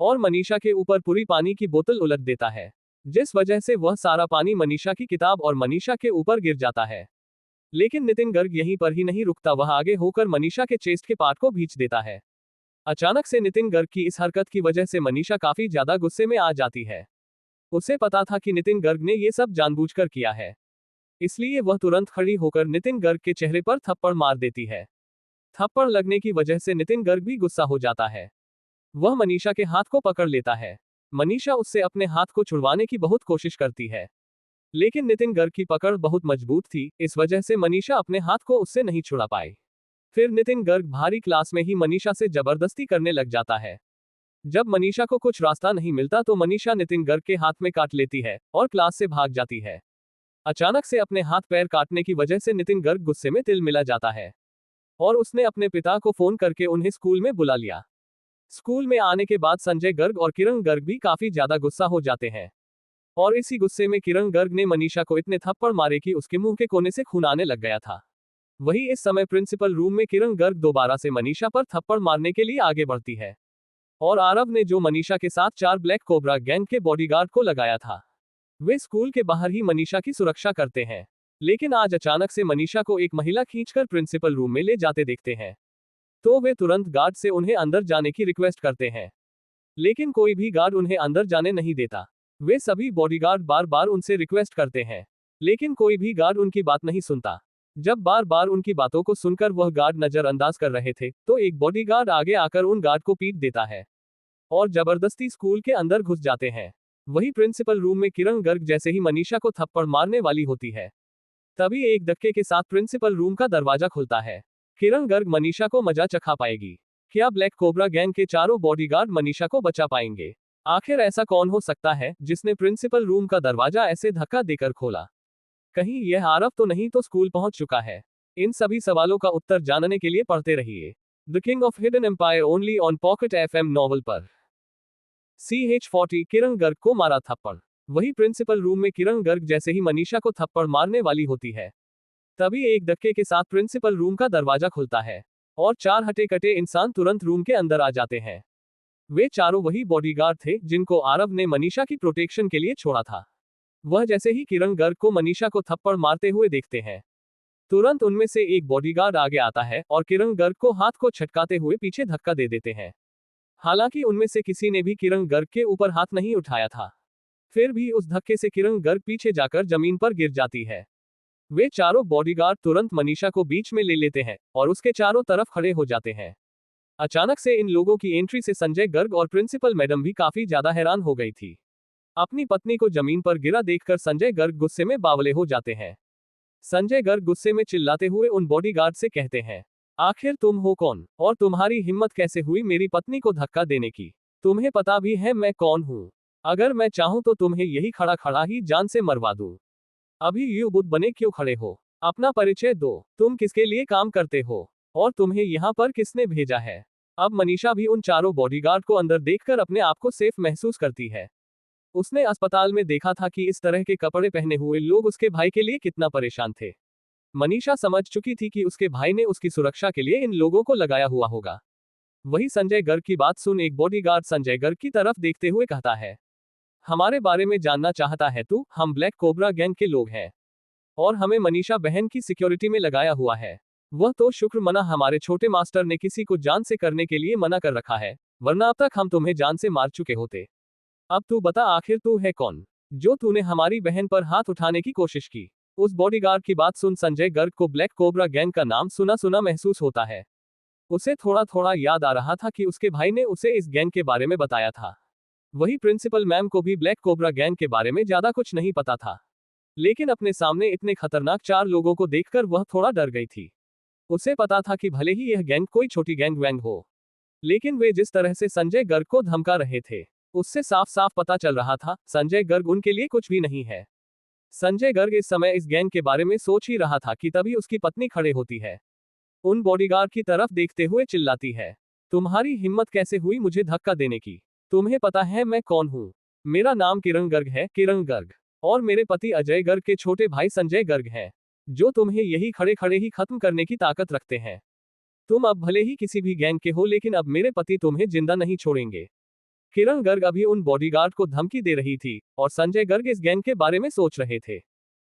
और मनीषा के ऊपर पूरी पानी की बोतल उलट देता है, जिस वजह से वह सारा पानी मनीषा की किताब और मनीषा के ऊपर गिर जाता है। लेकिन नितिन गर्ग यहीं पर ही नहीं रुकता, वह आगे होकर मनीषा के चेस्ट के पार्ट को भींच देता है। अचानक से नितिन गर्ग की इस हरकत की वजह से मनीषा काफी ज्यादा गुस्से में आ जाती है। उसे पता था कि नितिन गर्ग ने ये सब जानबूझकर किया है, इसलिए वह तुरंत खड़ी होकर नितिन गर्ग के चेहरे पर थप्पड़ मार देती है। थप्पड़ लगने की वजह से नितिन गर्ग भी गुस्सा हो जाता है। वह मनीषा के हाथ को पकड़ लेता है। मनीषा उससे अपने हाथ को छुड़वाने की बहुत कोशिश करती है, लेकिन नितिन गर्ग की पकड़ बहुत मजबूत थी, इस वजह से मनीषा अपने हाथ को उससे नहीं छुड़ा पाई। फिर नितिन गर्ग भारी क्लास में ही मनीषा से जबरदस्ती करने लग जाता है। जब मनीषा को कुछ रास्ता नहीं मिलता तो मनीषा नितिन गर्ग के हाथ में काट लेती है और क्लास से भाग जाती है। अचानक से अपने हाथ पैर काटने की वजह से नितिन गर्ग गुस्से में तिलमिला जाता है और उसने अपने पिता को फोन करके उन्हें स्कूल में बुला लिया। स्कूल में आने के बाद संजय गर्ग और किरण गर्ग भी काफी ज्यादा गुस्सा हो जाते हैं और इसी गुस्से में किरण गर्ग ने मनीषा को इतने थप्पड़ मारे कि उसके मुंह के कोने से खून आने लग गया था। वही इस समय प्रिंसिपल रूम में किरण गर्ग दोबारा से मनीषा पर थप्पड़ मारने के लिए आगे बढ़ती है और आरव ने जो मनीषा के साथ 4 ब्लैक कोबरा गैंग के बॉडीगार्ड को लगाया था, वे स्कूल के बाहर ही मनीषा की सुरक्षा करते हैं। लेकिन आज अचानक से मनीषा को एक महिला खींचकर प्रिंसिपल रूम में ले जाते देखते हैं, तो वे तुरंत गार्ड से उन्हें अंदर जाने की रिक्वेस्ट करते हैं, लेकिन कोई भी गार्ड उन्हें अंदर जाने नहीं देता। वे सभी बॉडीगार्ड बार बार उनसे रिक्वेस्ट करते हैं, लेकिन कोई भी गार्ड उनकी बात नहीं सुनता। जब बार बार उनकी बातों को सुनकर वह गार्ड नजरअंदाज कर रहे थे, तो एक बॉडीगार्ड आगे आकर उन गार्ड को पीट देता है और जबरदस्ती स्कूल के अंदर घुस जाते हैं। वही प्रिंसिपल रूम में किरण गर्ग जैसे ही मनीषा को थप्पड़ मारने वाली होती है, तभी एक धक्के के साथ प्रिंसिपल रूम का दरवाजा खुलता है। किरण गर्ग मनीषा को मजा चखा पाएगी? क्या ब्लैक कोबरा गैंग के चारों बॉडीगार्ड मनीषा को बचा पाएंगे? आखिर ऐसा कौन हो सकता है जिसने प्रिंसिपल रूम का दरवाजा ऐसे धक्का देकर खोला? कहीं यह आरव तो नहीं तो स्कूल पहुंच चुका है? इन सभी सवालों का उत्तर जानने के लिए पढ़ते रहिए the King of Hidden Empire only on Pocket FM novel पर। CH40 किरण गर्ग को मारा थप्पड़। वही प्रिंसिपल रूम में किरण गर्ग जैसे ही मनीषा को थप्पड़ मारने वाली होती है, तभी एक धक्के के साथ प्रिंसिपल रूम का दरवाजा खुलता है और 4 हटे कटे इंसान तुरंत रूम के अंदर आ जाते हैं। वे चारों वही बॉडीगार्ड थे जिनको आरव ने मनीषा की प्रोटेक्शन के लिए छोड़ा था। वह जैसे ही किरण गर्ग को मनीषा को थप्पड़ मारते हुए देखते हैं, तुरंत उनमें से एक बॉडीगार्ड आगे आता है और किरण गर्ग को हाथ को छटकाते हुए पीछे धक्का दे देते हैं। हालांकि उनमें से किसी ने भी किरण गर्ग के ऊपर हाथ नहीं उठाया था, फिर भी उस धक्के से किरण गर्ग पीछे जाकर जमीन पर गिर जाती है। वे चारों बॉडीगार्ड तुरंत मनीषा को बीच में ले लेते हैं और उसके चारों तरफ खड़े हो जाते हैं। अचानक से इन लोगों की एंट्री से संजय गर्ग और प्रिंसिपल मैडम भी काफी ज्यादा हैरान हो गई थी। अपनी पत्नी को जमीन पर गिरा देखकर संजय गर्ग गुस्से में बावले हो जाते हैं। संजय गर्ग गुस्से में चिल्लाते हुए उन बॉडीगार्ड से कहते हैं, आखिर तुम हो कौन और तुम्हारी हिम्मत कैसे हुई मेरी पत्नी को धक्का देने की? तुम्हें पता भी है मैं कौन हूँ? अगर मैं चाहूं तो तुम्हें यही खड़ा खड़ा ही जान से मरवा दूं। अभी यूं बुद्ध बने क्यों खड़े हो? अपना परिचय दो, तुम किसके लिए काम करते हो और तुम्हें यहाँ पर किसने भेजा है? अब मनीषा भी उन चारों बॉडीगार्ड को अंदर देखकर अपने आप को सेफ महसूस करती है। उसने अस्पताल में देखा था कि इस तरह के कपड़े पहने हुए लोग उसके भाई के लिए कितना परेशान थे। मनीषा समझ चुकी थी कि उसके भाई ने उसकी सुरक्षा के लिए इन लोगों को लगाया हुआ होगा। वही संजय गर्ग की बात सुन एक बॉडीगार्ड संजय गर्ग की तरफ देखते हुए कहता है, हमारे बारे में जानना चाहता है तू? हम ब्लैक कोबरा गैंग के लोग हैं और हमें मनीषा बहन की सिक्योरिटी में लगाया हुआ है। वह तो शुक्र मना हमारे छोटे मास्टर ने किसी को जान से करने के लिए मना कर रखा है, वरना अब तक हम तुम्हें जान से मार चुके होते। अब तू बता आखिर तू है कौन जो तूने हमारी बहन पर हाथ उठाने की कोशिश की? उस बॉडीगार्ड की बात सुन संजय गर्ग को ब्लैक कोबरा गैंग का नाम सुना सुना महसूस होता है। उसे थोड़ा थोड़ा याद आ रहा था कि उसके भाई ने उसे इस गैंग के बारे में बताया था। वही प्रिंसिपल मैम को भी ब्लैक कोबरा गैंग के बारे में ज्यादा कुछ नहीं पता था, लेकिन अपने सामने इतने खतरनाक 4 लोगों को देखकर वह थोड़ा डर गई थी। उसे पता था कि भले ही यह गैंग कोई छोटी गैंग वैंग हो, लेकिन वे जिस तरह से संजय गर्ग को धमका रहे थे, उससे साफ साफ पता चल रहा था संजय गर्ग उनके लिए कुछ भी नहीं है। संजय गर्ग इस समय इस गैंग के बारे में सोच ही रहा था कि तभी उसकी पत्नी खड़े होती है। उन बॉडीगार्ड की तरफ देखते हुए चिल्लाती है, तुम्हारी हिम्मत कैसे हुई मुझे धक्का देने की? तुम्हें पता है मैं कौन हूँ? मेरा नाम किरण गर्ग है, किरण गर्ग। और मेरे पति अजय गर्ग के छोटे भाई संजय गर्ग हैं, जो तुम्हें यही खड़े खड़े ही खत्म करने की ताकत रखते हैं। तुम अब भले ही किसी भी गैंग के हो, लेकिन अब मेरे पति तुम्हें जिंदा नहीं छोड़ेंगे। किरण गर्ग अभी उन बॉडीगार्ड को धमकी दे रही थी और संजय गर्ग इस गैंग के बारे में सोच रहे थे।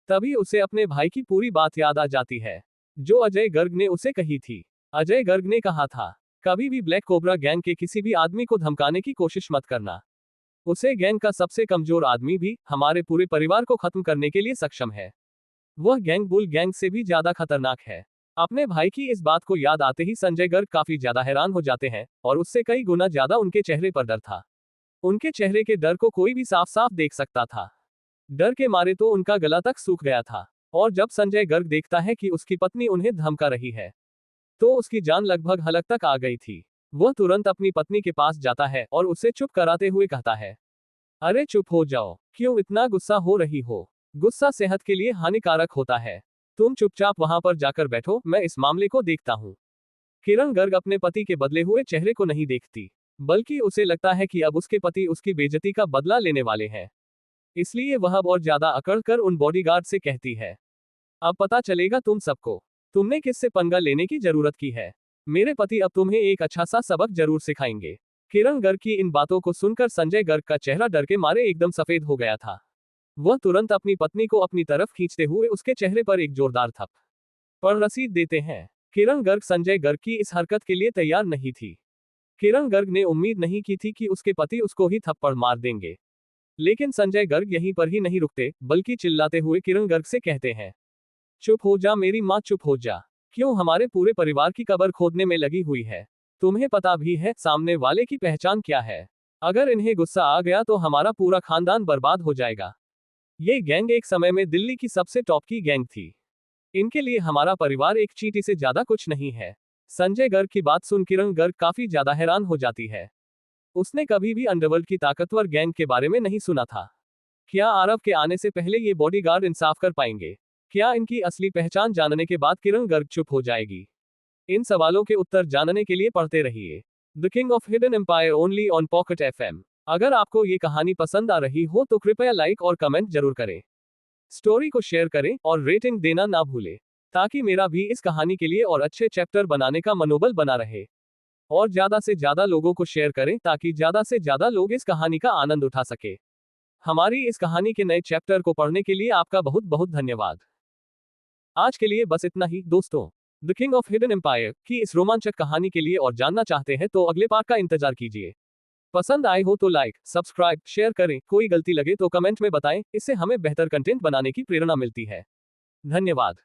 तभी उसे अपने भाई की पूरी बात याद आ जाती है, जो अजय गर्ग ने उसे कही थी। अजय गर्ग ने कहा था, कभी भी ब्लैक कोबरा गैंग के किसी भी आदमी को धमकाने की कोशिश मत करना। उसे गैंग का सबसे कमजोर आदमी भी हमारे पूरे परिवार को खत्म करने के लिए सक्षम है। वह गैंग बुल गैंग से भी ज्यादा खतरनाक है। अपने भाई की इस बात को याद आते ही संजय गर्ग काफी ज्यादा हैरान हो जाते हैं और उससे कई गुना ज्यादा उनके चेहरे पर डर था। उनके चेहरे के डर को कोई भी साफ साफ देख सकता था। डर के मारे तो उनका गला तक सूख गया था। और जब संजय गर्ग देखता है कि उसकी पत्नी उन्हें धमका रही है, तो उसकी जान लगभग हलक तक आ गई थी। वह तुरंत अपनी पत्नी के पास जाता है और उसे चुप कराते हुए कहता है, अरे चुप हो जाओ, क्यों इतना गुस्सा हो रही हो? गुस्सा सेहत के लिए हानिकारक होता है। तुम चुपचाप वहां पर जाकर बैठो, मैं इस मामले को देखता हूँ। किरण गर्ग अपने पति के बदले हुए चेहरे को नहीं देखती, बल्कि उसे लगता है कि अब उसके पति उसकी बेइज्जती का बदला लेने वाले हैं। इसलिए वह अब और ज्यादा अकड़ कर उन बॉडीगार्ड से कहती है, अब पता चलेगा तुम सबको, तुमने किससे पंगा लेने की जरूरत की है। मेरे पति अब तुम्हें एक अच्छा सा सबक जरूर सिखाएंगे। किरण गर्ग की इन बातों को सुनकर संजय गर्ग का चेहरा डर के मारे एकदम सफेद हो गया था। वह तुरंत अपनी पत्नी को अपनी तरफ खींचते हुए उसके चेहरे पर एक जोरदार थप्पड़ रसीद देते हैं। किरण गर्ग संजय गर्ग की इस हरकत के लिए तैयार नहीं थी। किरण गर्ग ने उम्मीद नहीं की थी कि उसके पति उसको ही थप्पड़ मार देंगे। लेकिन संजय गर्ग यहीं पर ही नहीं रुकते, बल्कि चिल्लाते हुए किरण गर्ग से कहते हैं, चुप हो जा मेरी माँ, चुप हो जा। क्यों हमारे पूरे परिवार की कब्र खोदने में लगी हुई है? तुम्हें पता भी है सामने वाले की पहचान क्या है? अगर इन्हें गुस्सा आ गया तो हमारा पूरा खानदान बर्बाद हो जाएगा। ये गैंग एक समय में दिल्ली की सबसे टॉप की गैंग थी। इनके लिए हमारा परिवार एक चींटी से ज्यादा कुछ नहीं है। संजय गर्ग की बात सुन किरण गर्ग काफी ज्यादा हैरान हो जाती है। उसने कभी भी अंडरवर्ल्ड की ताकतवर गैंग के बारे में नहीं सुना था। क्या आरव के आने से पहले ये बॉडीगार्ड इंसाफ कर पाएंगे? क्या इनकी असली पहचान जानने के बाद किरण गर्ग चुप हो जाएगी? इन सवालों के उत्तर जानने के लिए पढ़ते रहिए the King of Hidden Empire only on Pocket FM। अगर आपको ये कहानी पसंद आ रही हो तो कृपया लाइक और कमेंट जरूर करें। स्टोरी को शेयर करें और रेटिंग देना ना भूलें, ताकि मेरा भी इस कहानी के लिए और अच्छे चैप्टर बनाने का मनोबल बना रहे। और ज्यादा से ज्यादा लोगों को शेयर करें ताकि ज्यादा से ज्यादा लोग इस कहानी का आनंद उठा सके। हमारी इस कहानी के नए चैप्टर को पढ़ने के लिए आपका बहुत बहुत धन्यवाद। आज के लिए बस इतना ही दोस्तों। The King of Hidden Empire की इस रोमांचक कहानी के लिए और जानना चाहते हैं तो अगले पार्ट का इंतजार कीजिए। पसंद आए हो तो लाइक, सब्सक्राइब, शेयर करें। कोई गलती लगे तो कमेंट में बताएं, इससे हमें बेहतर कंटेंट बनाने की प्रेरणा मिलती है। धन्यवाद।